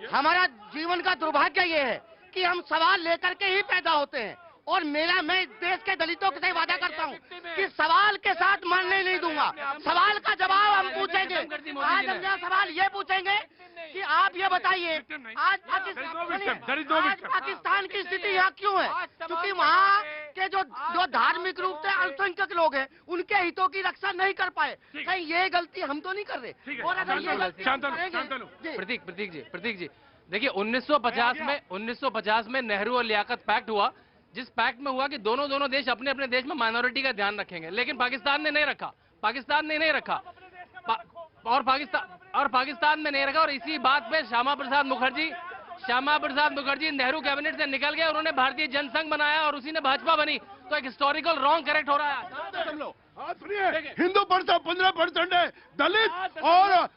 हमारा जीवन का दुर्भाग्य ये है कि हम सवाल लेकर के ही पैदा होते हैं और मैं देश के दलितों से वादा करता हूँ कि सवाल के साथ मानने नहीं दूंगा। सवाल का जवाब हम पूछेंगे। आज हम यहाँ सवाल ये पूछेंगे कि आप ये बताइए, आज पाकिस्तान की स्थिति यहाँ क्यों है? क्योंकि वहाँ के जो धार्मिक रूप से अल्पसंख्यक लोग हैं, उनके हितों की रक्षा नहीं कर पाए। कहीं ये गलती हम तो नहीं कर रहे? और अगर ये गलती प्रतीक जी देखिए 1950 में नेहरू और लियाकत पैक्ट हुआ, जिस पैक्ट में हुआ कि दोनों देश अपने अपने देश में माइनॉरिटी का ध्यान रखेंगे, लेकिन पाकिस्तान ने नहीं रखा। और पाकिस्तान में नहीं रखा। और इसी बात पे श्यामा प्रसाद मुखर्जी नेहरू कैबिनेट से निकल गए, उन्होंने भारतीय जनसंघ बनाया और उसी ने भाजपा बनी। तो एक हिस्टोरिकल रॉन्ग करेक्ट हो रहा है। हिंदू 15% है, दलित और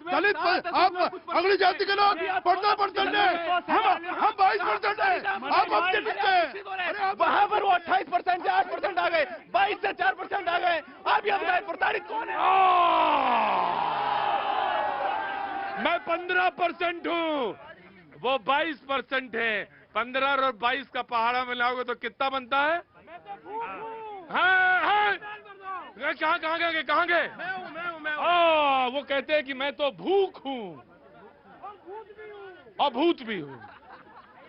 दलित आप अगली जाति के लोग 15% है, हम 22% है, आप अपने पीछे। वहाँ पर वो 28% से 8% आ गए, 22 से 4% आ गए। आप ये बताएं प्रताड़ित कौन है? मैं 15% हूँ, वो 22% है। 15 और 22 का पहाड़ा मिलाओगे तो कितना बनता है? हाँ, कहाँ गए? वो कहते हैं कि मैं तो भूख हूँ और भूत भी हूँ।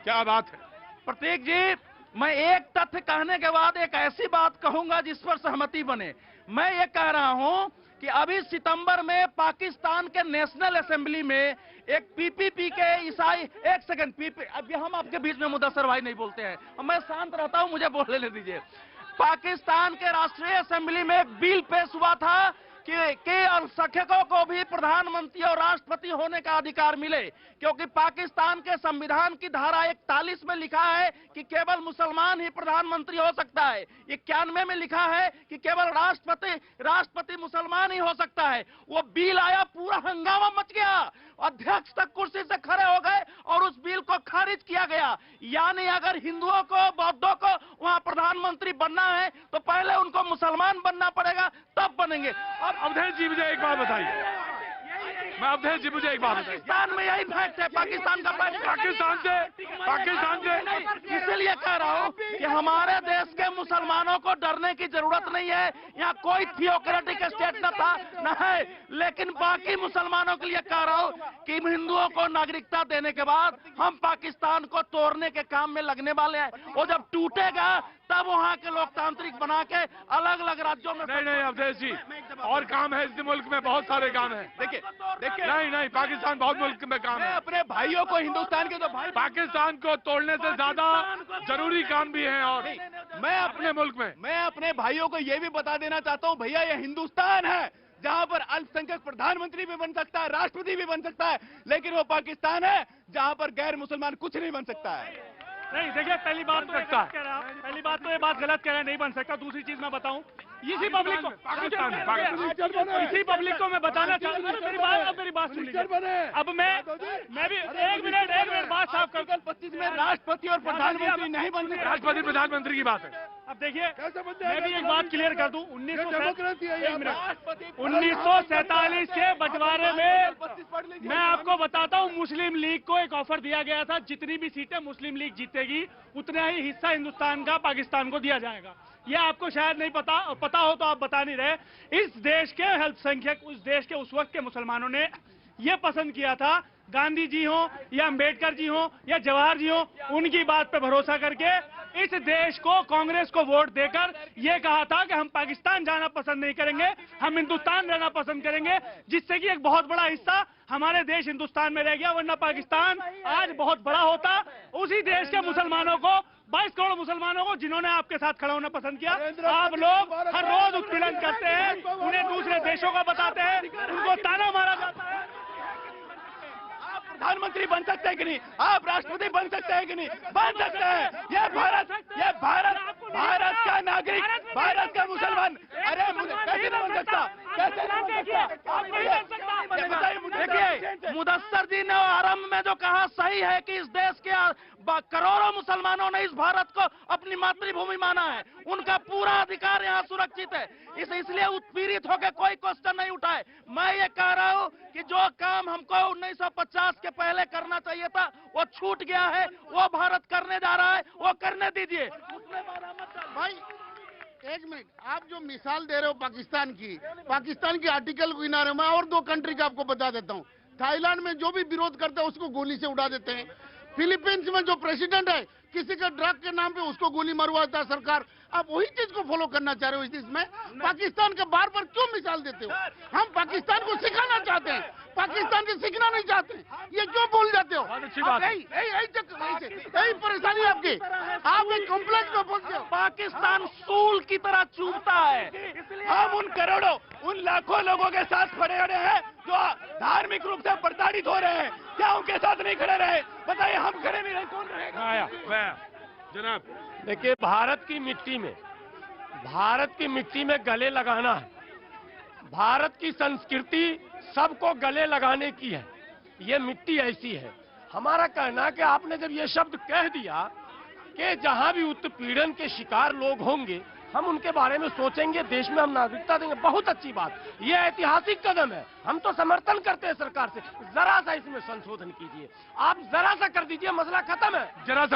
क्या बात है? प्रतीक जी, मैं एक तथ्य कहने के बाद एक ऐसी बात कहूंगा जिस पर सहमति बने। मैं ये कह रहा हूं कि अभी सितंबर में पाकिस्तान के नेशनल असेंबली में एक पीपीपी के ईसाई, एक सेकंड, अभी हम आपके बीच में मुदस्सर भाई नहीं बोलते हैं, मैं शांत रहता हूं, मुझे बोलने ले दीजिए। पाकिस्तान के राष्ट्रीय असेंबली में एक बिल पेश हुआ था कि अल्पसंख्यकों को भी प्रधानमंत्री और राष्ट्रपति होने का अधिकार मिले, क्योंकि पाकिस्तान के संविधान की धारा 41 में लिखा है कि केवल मुसलमान ही प्रधानमंत्री हो सकता है। 91 में लिखा है कि केवल राष्ट्रपति मुसलमान ही हो सकता है। वो बिल आया, पूरा हंगामा मच गया, अध्यक्ष तक कुर्सी से खड़े हो गए और उस बिल को खारिज किया गया। यानी अगर हिंदुओं को, बौद्धों को वहां प्रधानमंत्री बनना है तो पहले उनको मुसलमान बनना पड़ेगा, तब बनेंगे। अब अवधेश जी मुझे एक बात बताइए, पाकिस्तान में यही फैक्ट है, पाकिस्तान का फैक्ट। पाकिस्तान से इसलिए कह रहा हूँ कि हमारे देश के मुसलमानों को डरने की जरूरत नहीं है। यहाँ कोई थियोक्रेटिक स्टेट न था न है, लेकिन बाकी मुसलमानों के लिए कह रहा हूँ कि हिंदुओं को नागरिकता देने के बाद हम पाकिस्तान को तोड़ने के काम में लगने वाले हैं। वो जब टूटेगा तब वहाँ के लोकतांत्रिक बना के अलग अलग राज्यों में। नहीं अवधेश जी, और काम है इस मुल्क में, बहुत सारे काम है। देखिए नहीं, पाकिस्तान बहुत मुल्क में काम है। अपने भाइयों को, हिंदुस्तान के तो भाई, पाकिस्तान को तोड़ने से ज्यादा जरूरी काम भी है। और मैं अपने मुल्क में, मैं अपने भाइयों को ये भी बता देना चाहता हूँ, भैया ये हिंदुस्तान है जहाँ पर अल्पसंख्यक प्रधानमंत्री भी बन सकता है, राष्ट्रपति भी बन सकता है, लेकिन वो पाकिस्तान है जहाँ पर गैर मुसलमान कुछ नहीं बन सकता है। नहीं देखिए, पहली बात तो ये बात गलत कह रहे हैं, नहीं बन सकता। दूसरी चीज मैं बताऊं, इसी पब्लिक को मैं बताना चाहता हूँ, मेरी बात सुन लीजिए। अब मैं भी एक मिनट बात साफ कर। 25 में राष्ट्रपति और प्रधानमंत्री नहीं बन सकते। राष्ट्रपति प्रधानमंत्री की बात है। अब देखिए, मैं भी एक बात क्लियर कर दूं, 1947 के बंटवारे में मैं आपको बताता हूं, मुस्लिम लीग को एक ऑफर दिया गया था, जितनी भी सीटें मुस्लिम लीग जीतेगी उतना ही हिस्सा हिंदुस्तान का पाकिस्तान को दिया जाएगा। यह आपको शायद नहीं पता हो तो आप बता नहीं रहे। इस देश के अल्पसंख्यक, उस देश के उस वक्त के मुसलमानों ने यह पसंद किया था, गांधी जी हो या अंबेडकर जी हो या जवाहर जी हो, उनकी बात पे भरोसा करके इस देश को, कांग्रेस को वोट देकर यह कहा था कि हम पाकिस्तान जाना पसंद नहीं करेंगे, हम हिंदुस्तान रहना पसंद करेंगे, जिससे कि एक बहुत बड़ा हिस्सा हमारे देश हिंदुस्तान में रह गया। वरना पाकिस्तान आज बहुत बड़ा होता। उसी देश के मुसलमानों को, 22 करोड़ मुसलमानों को, जिन्होंने आपके साथ खड़ा होना पसंद किया, आप लोग हर रोज उत्पीड़न करते हैं, उन्हें दूसरे देशों का बताते हैं, उनको ताना मारा जाता है। प्रधानमंत्री बन सकते हैं कि नहीं? आप राष्ट्रपति बन सकते हैं कि नहीं? बन सकते हैं। ये भारत का नागरिक, भारत का मुसलमान, अरे कैसे नहीं बन सकता? कैसे नहीं बन सकता? बताइए मुझे। देखिए मुदस्सर जी ने आरंभ में जो कहा सही है कि इस देश के करोड़ों मुसलमानों ने इस भारत को अपनी मातृभूमि माना है, उनका पूरा अधिकार यहाँ सुरक्षित है। इसलिए उत्पीड़ित होकर कोई क्वेश्चन नहीं उठाए। मैं ये कह रहा हूँ कि जो काम हमको 1950 के पहले करना चाहिए था वो छूट गया है, वो भारत करने जा रहा है, वो करने दीजिए। भाई एक मिनट, आप जो मिसाल दे रहे हो पाकिस्तान की आर्टिकल को गिना रहे हो, मैं और 2 कंट्री का आपको बता देता हूँ। थाईलैंड में जो भी विरोध करता है उसको गोली से उड़ा देते हैं। फिलीपींस में जो प्रेसिडेंट है किसी के ड्रग के नाम पे उसको गोली मरवाता है सरकार। आप वही चीज को फॉलो करना चाह रहे हो इस देश में। पाकिस्तान के बार बार क्यों मिसाल देते हो? हम पाकिस्तान को सिखाना चाहते हैं, पाकिस्तान से सीखना नहीं चाहते। ये क्यों बोल जाते हो? यही परेशानी आपकी, आप एक कॉम्प्लेक्स में फंस गए। पाकिस्तान सूल की तरह चूमता है। हम उन करोड़ों, उन लाखों लोगों के साथ खड़े हैं जो धार्मिक रूप से प्रताड़ित हो रहे हैं। क्या उनके साथ नहीं खड़े रहे? बताइए, हम खड़े नहीं रहे, कौन रहेगा? जनाब देखिए, भारत की मिट्टी में गले लगाना है। भारत की संस्कृति सबको गले लगाने की है। ये मिट्टी ऐसी है। हमारा कहना है कि आपने जब ये शब्द कह दिया कि जहां भी उत्पीड़न के शिकार लोग होंगे हम उनके बारे में सोचेंगे, देश में हम नागरिकता देंगे, बहुत अच्छी बात। ये ऐतिहासिक कदम है, हम तो समर्थन करते हैं सरकार से। जरा सा इसमें संशोधन कीजिए, आप जरा सा कर दीजिए, मसला खत्म है। जरा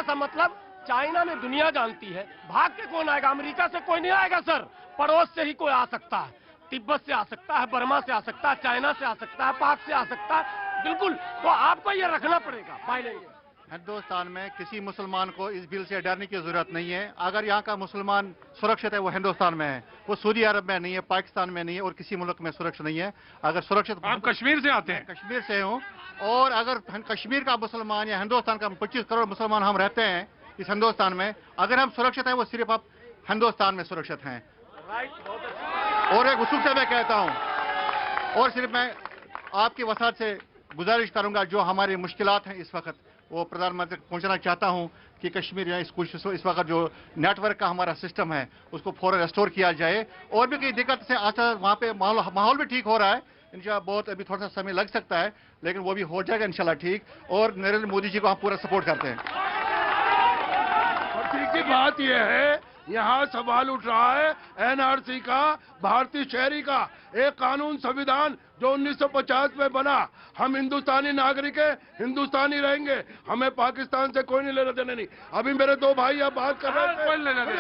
सा मतलब चाइना में दुनिया जानती है, भाग के कौन आएगा? अमेरिका से कोई नहीं आएगा सर, पड़ोस से ही कोई आ सकता है। तिब्बत से आ सकता है, बर्मा से आ सकता है, चाइना से आ सकता है, पाक से आ सकता है, बिल्कुल। तो आपको ये रखना पड़ेगा। फाइलेंगे हिंदुस्तान में किसी मुसलमान को इस बिल से डरने की जरूरत नहीं है। अगर यहाँ का मुसलमान सुरक्षित है वो हिंदुस्तान में है, वो सऊदी अरब में नहीं है, पाकिस्तान में नहीं है और किसी मुल्क में सुरक्षित नहीं है। अगर सुरक्षित, आप कश्मीर से आते हैं? कश्मीर से हूँ। और अगर कश्मीर का मुसलमान या हिंदुस्तान का 25 करोड़ मुसलमान हम रहते हैं इस हिंदुस्तान में, अगर हम सुरक्षित हैं वो सिर्फ आप हिंदुस्तान में सुरक्षित हैं। और एक उसूल से मैं कहता हूँ, और सिर्फ मैं आपकी वसात से गुजारिश करूंगा, जो हमारी मुश्किलात हैं इस वक्त वो प्रधानमंत्री तक पहुंचना चाहता हूं कि कश्मीर या इस वक्त जो नेटवर्क का हमारा सिस्टम है उसको फौरन रेस्टोर किया जाए। और भी कई दिक्कत से अच्छा वहाँ पे माहौल भी ठीक हो रहा है इंशाल्लाह। बहुत अभी थोड़ा सा समय लग सकता है लेकिन वो भी हो जाएगा इंशाल्लाह ठीक। और नरेंद्र मोदी जी को हम पूरा सपोर्ट करते हैं। प्रतीक जी, बात यह है, यहाँ सवाल उठ रहा है एनआरसी का, भारतीय शहरी का एक कानून संविधान जो 1950 में बना। हम हिंदुस्तानी नागरिक हैं, हिंदुस्तानी रहेंगे, हमें पाकिस्तान से कोई नहीं लेना देना नहीं। अभी मेरे 2 भाई अब बात कर रहे हैं,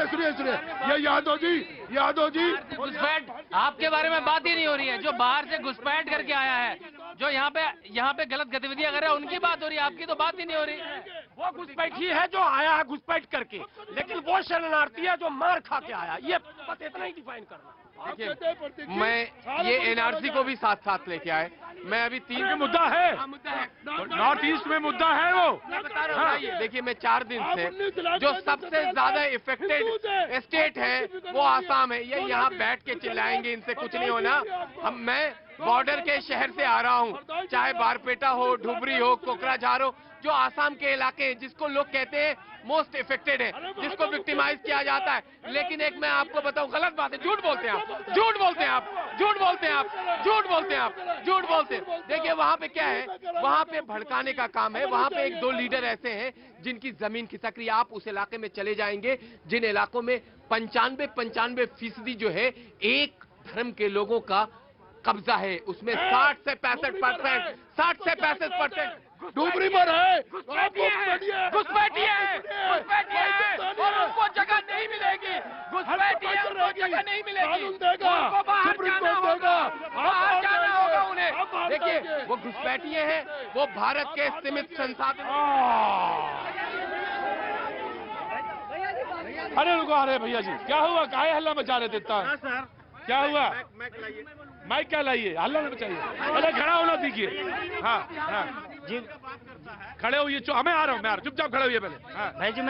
सुनिए, ये यादव जी घुसपैठ आपके बारे में बात ही नहीं हो रही है। जो बाहर से घुसपैठ करके आया है, जो यहाँ पे गलत गतिविधियां कर रहा है, उनकी बात हो रही है, आपकी तो बात ही नहीं हो रही। वो घुसपैठी है जो आया है घुसपैठ करके, लेकिन वो शरणार्थी है जो मार खा के आया। ये बस इतना ही डिफाइन करना। देखिए, मैं ये एनआरसी को भी साथ साथ लेके आए। मैं अभी 3 मुद्दा है, नॉर्थ ईस्ट में मुद्दा है वो। मैं बता रहा हूँ, देखिए मैं 4 दिन से जो सबसे ज्यादा इफेक्टेड स्टेट है वो आसाम है। ये यहाँ बैठ के चिल्लाएंगे, इनसे कुछ नहीं होना। मैं बॉर्डर के शहर से आ रहा हूँ, चाहे बारपेटा हो, धुबरी हो, कोकराझार हो, जो आसाम के इलाके हैं जिसको लोग कहते हैं मोस्ट इफेक्टेड है, जिसको विक्टिमाइज किया जाता है। लेकिन एक मैं आपको बताऊं, गलत बात है, झूठ बोलते हैं आप, झूठ बोलते हैं आप, झूठ बोलते हैं आप, झूठ बोलते हैं आप, झूठ बोलते हैं। देखिए वहां पे क्या है, वहां पे भड़काने का काम है। वहां पे 1-2 लीडर ऐसे हैं जिनकी जमीन खिसक रही है। आप उस इलाके में चले जाएंगे जिन इलाकों में 95% जो है एक धर्म के लोगों का कब्जा है, उसमें 60 से 65% डूबरी पर है, घुसपैठी है और उनको जगह नहीं मिलेगी। घुसपैठी है, उनको जगह नहीं मिलेगी, उनको बाहर जाना होगा उन्हें। देखिए वो घुसपैठिए हैं, वो भारत के सीमित संसाधन। अरे रुको, अरे भैया जी क्या हुआ, काहे हल्ला मचा रहे थे इतना? क्या हुआ? माइक क्या लाइए, हल्ला में बचाइए। अरे खड़ा होना सीखिए। हाँ जी, खड़े होइए। मैं आ रहा हूँ, चुपचाप खड़े होइए पहले। हाँ भाई जी,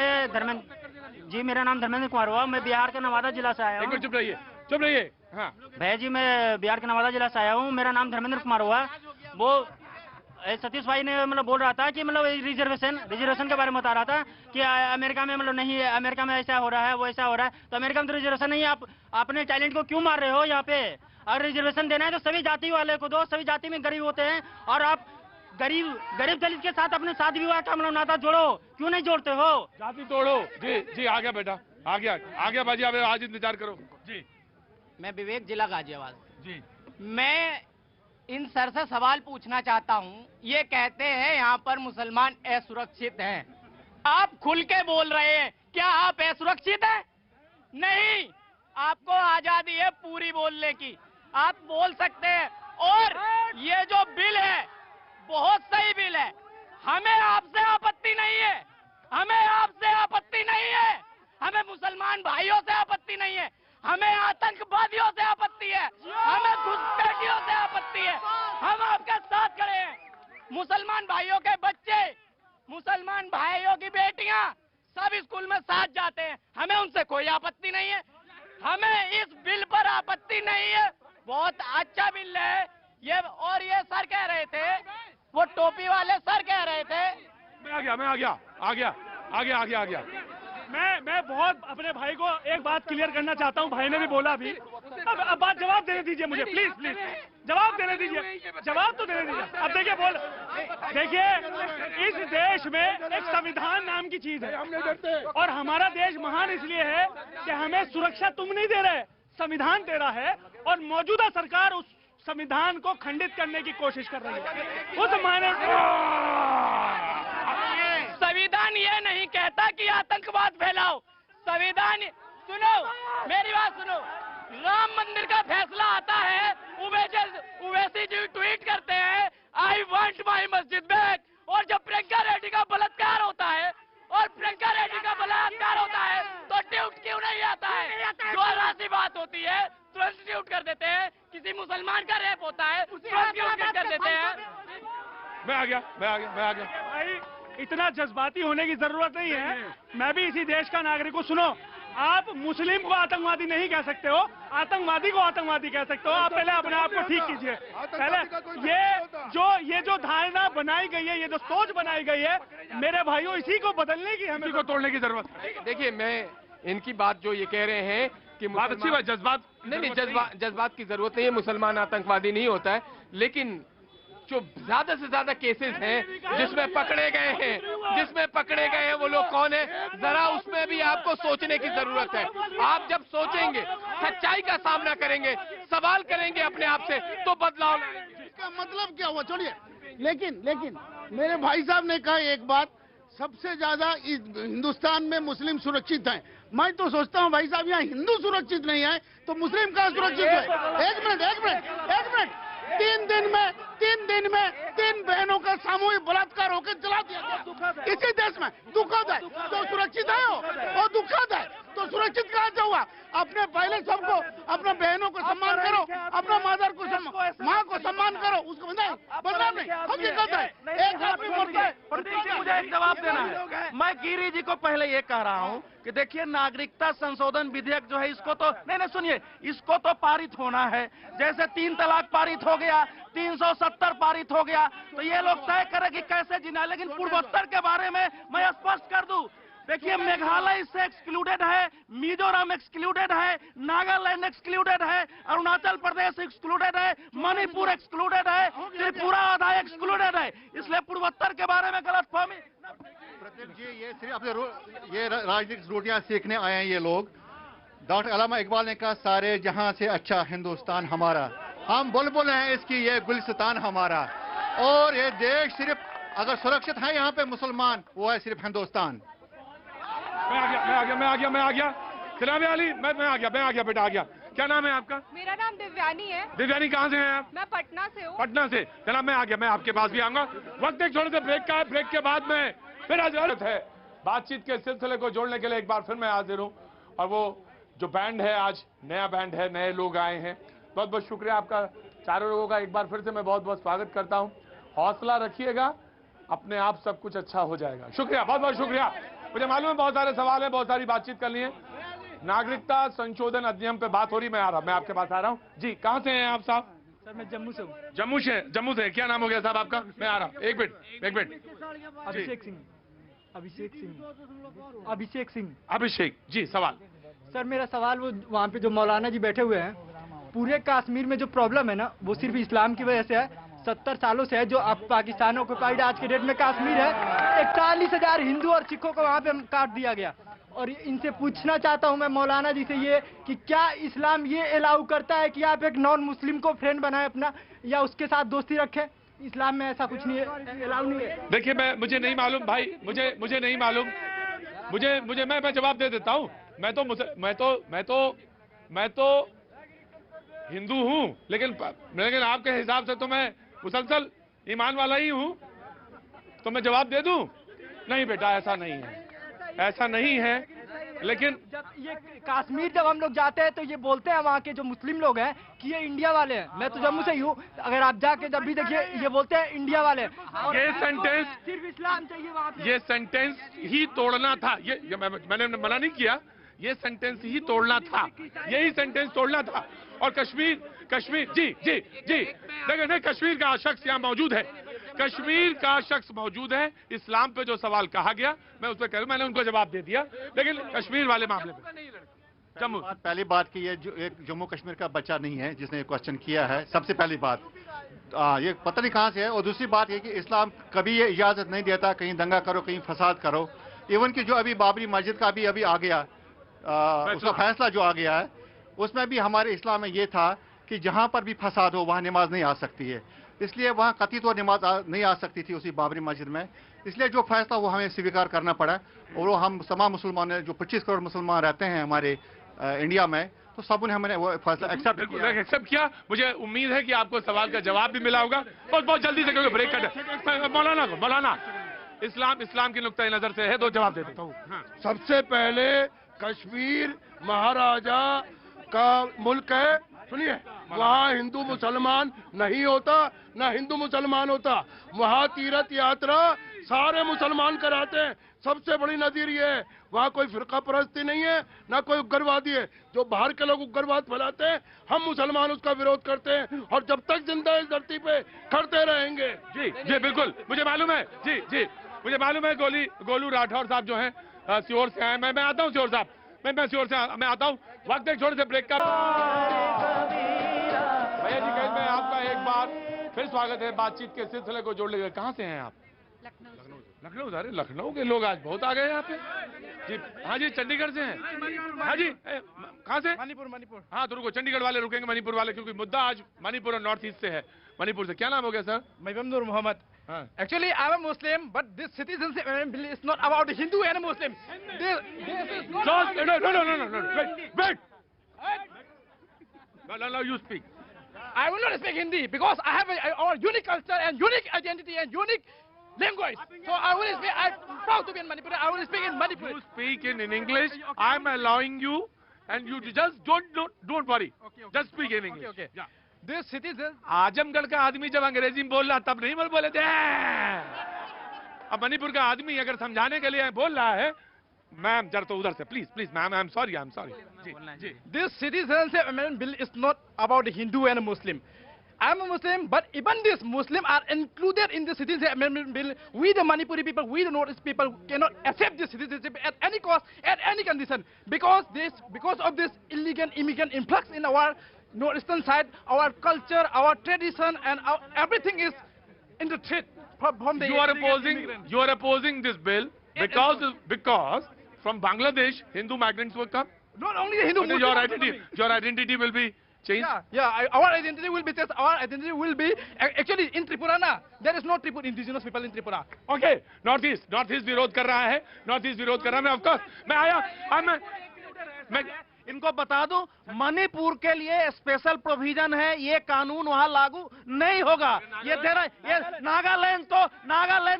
मेरा नाम धर्मेंद्र कुमार हुआ। मैं बिहार के नवादा जिला से आया हूँ। चुप रहिए। हाँ भैया जी, मैं बिहार के नवादा जिला से आया हूँ। मेरा नाम धर्मेंद्र कुमार हुआ। वो सतीश भाई ने मतलब बोल रहा था कि मतलब रिजर्वेशन के बारे में बता रहा था कि अमेरिका में मतलब नहीं है, अमेरिका में ऐसा हो रहा है, वो ऐसा हो रहा है। तो अमेरिका में तो रिजर्वेशन नहीं है, आप अपने टैलेंट को क्यों मार रहे हो यहाँ पे? और रिजर्वेशन देना है तो सभी जाति वाले को दो, सभी जाति में गरीब होते हैं, और आप गरीब दलित के साथ अपने शादी विवाह का मतलब नाता जोड़ो, क्यों नहीं जोड़ते हो? जाति तोड़ो। जी जी, आ गया बेटा, आ गया बाजी, आप आज इंतजार करो। जी, मैं विवेक, जिला गाजियाबाद। जी, मैं इन सर से सवाल पूछना चाहता हूं। ये कहते हैं यहाँ पर मुसलमान असुरक्षित हैं, आप खुल के बोल रहे हैं, क्या आप असुरक्षित हैं? नहीं, आपको आजादी है पूरी बोलने की, आप बोल सकते हैं। और ये जो बिल है बहुत सही बिल है, हमें आपसे आपत्ति नहीं है, हमें आपसे आपत्ति नहीं है, हमें मुसलमान भाइयों से आपत्ति नहीं है, हमें आतंकवादियों से आपत्ति है, हमें घुसपैठियों से आपत्ति है। हम आपके साथ खड़े हैं। मुसलमान भाइयों के बच्चे, मुसलमान भाइयों की बेटियां सब स्कूल में साथ जाते हैं, हमें उनसे कोई आपत्ति नहीं है, हमें इस बिल पर आपत्ति नहीं है। बहुत अच्छा बिल है ये। और ये सर कह रहे थे, वो टोपी वाले सर कह रहे थे, मैं आ गया। मैं बहुत अपने भाई को एक बात क्लियर करना चाहता हूं, भाई ने भी बोला अभी। अब बात जवाब देने दीजिए मुझे, प्लीज जवाब देने दीजिए, जवाब तो देने दीजिए। अब देखिए इस देश में एक संविधान नाम की चीज है, और हमारा देश महान इसलिए है कि हमें सुरक्षा तुम नहीं दे रहे, संविधान दे रहा है, और मौजूदा सरकार उस संविधान को खंडित करने की कोशिश कर रही है। उस मायने संविधान ये नहीं कहता कि आतंकवाद फैलाओ। संविधान, सुनो मेरी बात सुनो, राम मंदिर का फैसला आता है, उवैसी जी ट्वीट करते हैं आई वांट माई मस्जिद बैक, और जब प्रियंका रेड्डी का बलात्कार होता है तो ट्वीट क्यों नहीं आता है? जो राशि बात होती है तुरंत ट्वीट कर देते हैं, किसी मुसलमान का रेप होता है तुरंत ट्वीट कर देते हैं। मैं आ गया। भाई इतना जज्बाती होने की जरूरत नहीं है, मैं भी इसी देश का नागरिक हूँ। सुनो, आप मुस्लिम को आतंकवादी नहीं कह सकते हो, आतंकवादी को आतंकवादी कह सकते हो। आप पहले अपने आप को ठीक कीजिए। पहले ये जो धारणा बनाई गई है, ये जो सोच बनाई गई है, मेरे भाइयों, इसी को बदलने की, हमें को तोड़ने की जरूरत है। देखिए, मैं इनकी बात जो ये कह रहे हैं कि बात अच्छी बात, जज्बात की जरूरत नहीं है, मुसलमान आतंकवादी नहीं होता है, लेकिन जो ज्यादा से ज्यादा केसेस हैं जिसमें पकड़े गए हैं वो लोग कौन है, जरा उसमें भी आपको सोचने की जरूरत है। आप जब सोचेंगे, सच्चाई का सामना करेंगे, सवाल करेंगे अपने आप से, तो बदलाव लाएंगे। इसका मतलब क्या हुआ? छोड़िए, लेकिन मेरे भाई साहब ने कहा एक बात, सबसे ज्यादा इस हिंदुस्तान में मुस्लिम सुरक्षित हैं। मैं तो सोचता हूँ भाई साहब, यहाँ हिंदू सुरक्षित नहीं है तो मुस्लिम कहाँ सुरक्षित है? एक मिनट, 3 दिन में 3 बहनों का सामूहिक बलात्कार होकर जला दिया गया इसी देश में। दुखद है। तो सुरक्षित है वो दुखद है, तो सुरक्षित कहाँ से हुआ? अपने पहले सबको, अपने बहनों को सम्मान करो, अपना माँ को सम्मान करो, उसको बदनाम नहीं, हकीकत है। एक आदमी मरता है। मुझे एक जवाब देना है। मैं गिरी जी को पहले ये कह रहा हूँ कि देखिए, नागरिकता संशोधन विधेयक जो है, इसको तो नहीं सुनिए, इसको तो पारित होना है। जैसे 3 तलाक पारित हो गया, 370 पारित हो गया, तो ये लोग तय करें कि कैसे जीना। लेकिन पूर्वोत्तर के बारे में मैं स्पष्ट कर दूं, देखिए, मेघालय इससे एक्सक्लूडेड है, मिजोरम एक्सक्लूडेड है, नागालैंड एक्सक्लूडेड है, अरुणाचल प्रदेश एक्सक्लूडेड है, मणिपुर एक्सक्लूडेड है, त्रिपुरा आधा एक्सक्लूडेड है। इसलिए पूर्वोत्तर के बारे में गलतफहमी। प्रदीप जी, ये सिर्फ अपने ये राजनीतिक रोटियां सीखने आए हैं ये लोग। डॉक्टर अल्लामा इकबाल ने कहा, सारे जहां से अच्छा हिंदुस्तान हमारा, हम बुलबुल हैं इसकी, ये गुलिस्तान हमारा। और ये देश सिर्फ अगर सुरक्षित है यहाँ पे मुसलमान, वो है सिर्फ हिंदुस्तान। मैं आ गया। सलाम अली, मैं आ गया बेटा, आ गया। क्या नाम है आपका? मेरा नाम दिव्यानी है। दिव्यानी, कहाँ से हैं आप? मैं पटना से हूँ। पटना से। चला, मैं आ गया, मैं आपके पास भी आऊंगा। वक्त एक छोटे से ब्रेक का है, ब्रेक के बाद में फिर जरूरत है बातचीत के सिलसिले को जोड़ने के लिए एक बार फिर मैं हाजिर हूँ। और वो जो बैंड है, आज नया बैंड है, नए लोग आए हैं, बहुत बहुत शुक्रिया आपका, चारों लोगों का एक बार फिर से मैं बहुत बहुत स्वागत करता हूँ। हौसला रखिएगा, अपने आप सब कुछ अच्छा हो जाएगा। शुक्रिया, बहुत बहुत शुक्रिया। मुझे मालूम है बहुत सारे सवाल है, बहुत सारी बातचीत करनी है। नागरिकता संशोधन अधिनियम पे बात हो रही, मैं आपके पास आ रहा हूँ। जी, कहाँ से हैं आप साहब? सर मैं जम्मू से हूँ। जम्मू से क्या नाम हो गया साहब आपका? मैं आ रहा हूँ, एक मिनट। अभिषेक जी, सवाल। सर मेरा सवाल, वो वहाँ पे जो मौलाना जी बैठे हुए हैं, पूरे कश्मीर में जो प्रॉब्लम है ना, वो सिर्फ इस्लाम की वजह से है। 70 सालों से है जो अब पाकिस्तान ऑक्युपाइड आज के डेट में कश्मीर है। 41,000 हिंदू और सिखों को वहाँ पे काट दिया गया। और इनसे पूछना चाहता हूँ मैं मौलाना जी से ये कि क्या इस्लाम ये अलाउ करता है कि आप एक नॉन मुस्लिम को फ्रेंड बनाए अपना, या उसके साथ दोस्ती रखें? इस्लाम में ऐसा कुछ नहीं है, अलाउ नहीं है। देखिए, मुझे नहीं मालूम भाई, मुझे नहीं मालूम। मैं जवाब दे देता हूँ। मैं तो हिंदू हूँ, लेकिन आपके हिसाब से तो मैं मुसलसल ईमान वाला ही हूँ। तो मैं जवाब दे दूं? नहीं बेटा, ऐसा नहीं है। लेकिन जब ये कश्मीर जब हम लोग जाते हैं तो ये बोलते हैं वहाँ के जो मुस्लिम लोग हैं कि ये इंडिया वाले हैं। मैं तो जम्मू से ही हूँ, अगर आप जाके जब भी देखिए ये बोलते हैं इंडिया वाले। ये सेंटेंस सिर्फ इस्लाम चाहिए वहाँ पे। ये सेंटेंस ही तोड़ना था। मैंने मना नहीं किया, ये सेंटेंस ही तोड़ना था, यही सेंटेंस तोड़ना था। और कश्मीर जी देखिए, कश्मीर का शख्स यहाँ मौजूद है, कश्मीर का शख्स मौजूद है। इस्लाम पे जो सवाल कहा गया मैं उस पर कह रहा हूं, मैंने उनको जवाब दे दिया। लेकिन कश्मीर वाले मामले में जम्मू, पहली बात की ये जो एक जम्मू कश्मीर का बच्चा नहीं है जिसने ये क्वेश्चन किया है, सबसे पहली बात ये पता नहीं कहां से है। और दूसरी बात ये कि इस्लाम कभी ये इजाजत नहीं देता कहीं दंगा करो, कहीं फसाद करो। इवन कि जो अभी बाबरी मस्जिद का अभी आ गया उसका फैसला जो आ गया है, उसमें भी हमारे इस्लाम में ये था कि जहां पर भी फसाद हो वहां नमाज नहीं आ सकती है। इसलिए वहां कतई तौर नमाज नहीं आ सकती थी उसी बाबरी मस्जिद में। इसलिए जो फैसला वो हमें स्वीकार करना पड़ा। और वो हम तमाम मुसलमान जो 25 करोड़ मुसलमान रहते हैं हमारे इंडिया में, तो सबने हमने वो फैसला एक्सेप्ट किया। मुझे उम्मीद है कि आपको सवाल का जवाब भी मिला होगा। बहुत जल्दी से, क्योंकि ब्रेक कट। मौलाना इस्लाम की नुक्ता नजर से है, तो जवाब दे देता हूँ। सबसे पहले कश्मीर महाराजा का मुल्क है, सुनिए, वहाँ हिंदू मुसलमान नहीं होता, ना हिंदू मुसलमान होता। वहाँ तीर्थ यात्रा सारे मुसलमान कराते हैं। सबसे बड़ी नजीर ये है, वहाँ कोई फिरका परस्ती नहीं है, ना कोई उग्रवादी है। जो बाहर के लोग उग्रवाद फैलाते हैं, हम मुसलमान उसका विरोध करते हैं और जब तक जिंदा इस धरती पे करते रहेंगे। जी बिल्कुल, मुझे मालूम है। जी मुझे मालूम है। गोलू राठौर साहब जो है सीहोर से आए। मैं आता हूँ सीहोर साहब, मैं सीहोर से मैं आता हूँ। वक्त एक छोटे से ब्रेक का। भैया जी, कल में आपका एक बार फिर स्वागत है बातचीत के सिलसिले को जोड़ने के लिए। कहाँ से हैं आप? लखनऊ। अरे लखनऊ के लोग आज बहुत आ गए यहाँ पे। जी हाँ जी, चंडीगढ़ से हैं। हाँ जी, कहाँ से? मणिपुर। हाँ तो रुको, चंडीगढ़ वाले रुकेंगे मणिपुर वाले, क्योंकि मुद्दा आज मणिपुर और नॉर्थ ईस्ट से है। मणिपुर से क्या नाम हो गया sir? Mehboob Noor Mohammad. Actually, I'm a Muslim, but this citizenship bill is not about Hindu and Muslim. This is not. No. Wait. No, you speak. I will not speak Hindi because I have our unique culture and unique identity and unique language. So I will speak. I'm proud to be in Manipur. I will speak in Manipur. You speak in English. I'm allowing you, and you just don't worry. Just speak in English. Okay. Yeah. This citizen. Azamgarh का आदमी जब अंग्रेजी में बोल रहा तब नहीं बोले थे। अब मणिपुर का आदमी अगर समझाने के लिए बोल रहा है, मैम जरा तो उधर से please ma'am, I am sorry. जी। This citizenship amendment bill is not about Hindu and Muslim. I'm a Muslim, but even this Muslim are included in the citizenship amendment bill. We the Manipuri people, we the Northeast people cannot accept this citizenship at any cost, at any condition, because of this illegal immigrant influx in our northeastern side. Our culture, our tradition, and everything is in the threat from the. You are opposing this bill because from Bangladesh Hindu migrants will come. Not only the Hindu. Your identity will be changed. Yeah. Our identity will be changed. Our identity will be actually in Tripura. Na, there is no indigenous people in Tripura. Okay. Northeast विरोध कर रहा है. Northeast विरोध कर रहा है. मैं of course मैं आया. मैं इनको बता दूं, मणिपुर के लिए स्पेशल प्रोविजन है, ये कानून वहां लागू नहीं होगा। ये नागालैंड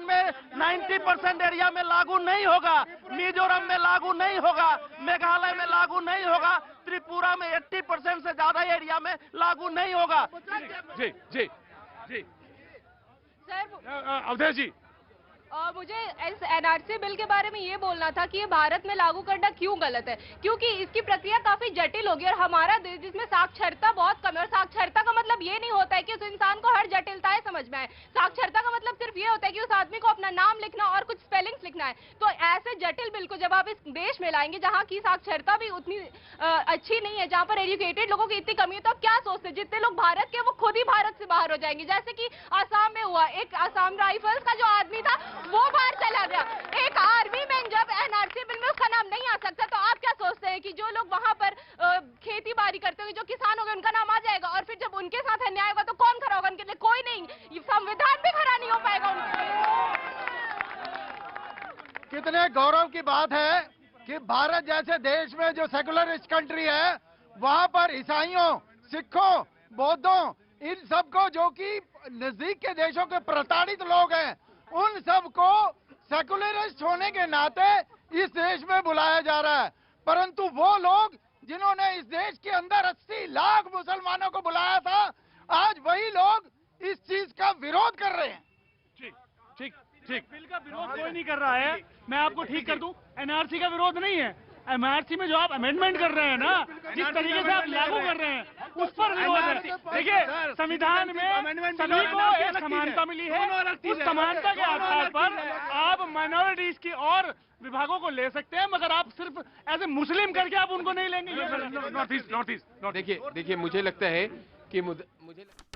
में 90% एरिया में लागू नहीं होगा, मिजोरम में लागू नहीं होगा, मेघालय में लागू नहीं होगा, त्रिपुरा में 80% से ज्यादा एरिया में लागू नहीं होगा। जी अवधेश जी, मुझे इस एनआरसी बिल के बारे में ये बोलना था कि ये भारत में लागू करना क्यों गलत है, क्योंकि इसकी प्रक्रिया काफी जटिल होगी और हमारा देश जिसमें साक्षरता बहुत कम है, और साक्षरता का मतलब ये नहीं होता है कि उस इंसान को हर जटिलताएं समझ में आए। साक्षरता का मतलब सिर्फ ये होता है कि उस आदमी को अपना नाम लिखना और कुछ स्पेलिंग्स लिखना है। तो ऐसे जटिल बिल को जब आप इस देश में लाएंगे जहाँ की साक्षरता भी उतनी अच्छी नहीं है, जहाँ पर एजुकेटेड लोगों की इतनी कमी है, तो आप क्या सोचते हैं जितने लोग भारत के वो खुद ही भारत से बाहर हो जाएंगे। जैसे कि आसाम में हुआ, एक आसाम राइफल्स का जो आदमी था वो बाहर चला गया। एक आर्मी मैन जब एनआरसी बिल में उसका नाम नहीं आ सकता, तो आप क्या सोचते हैं कि जो लोग वहां पर खेती बाड़ी करते होंगे, जो किसान होंगे, उनका नाम आ जाएगा, और फिर जब उनके साथ अन्याय होगा तो कौन खड़ा होगा उनके लिए? कोई नहीं। संविधान भी खड़ा नहीं हो पाएगा उनके लिए। कितने गौरव की बात है कि भारत जैसे देश में जो सेकुलरिस्ट कंट्री है, वहां पर ईसाइयों, सिखों, बौद्धों, इन सबको, जो कि नजदीक के देशों के प्रताड़ित लोग हैं, उन सबको सेकुलरिस्ट होने के नाते इस देश में बुलाया जा रहा है। परंतु वो लोग जिन्होंने इस देश के अंदर 80 लाख मुसलमानों को बुलाया था, आज वही लोग इस चीज का विरोध कर रहे हैं। ठीक। बिल का विरोध कोई नहीं कर रहा है। मैं आपको ठीक कर दूं, एनआरसी का विरोध नहीं है। एनआरसी में जो आप अमेंडमेंट कर रहे हैं ना, जिस तरीके से आप लागू कर रहे हैं, उस पर विरोध है। देखिए, संविधान में सभी को एक समानता मिली है। उस समानता के आधार पर आप माइनॉरिटीज की और विभागों को ले सकते हैं, मगर आप सिर्फ एज ए मुस्लिम करके आप उनको नहीं लेंगे। नॉर्थ ईस्ट देखिए मुझे लगता है कि मुझे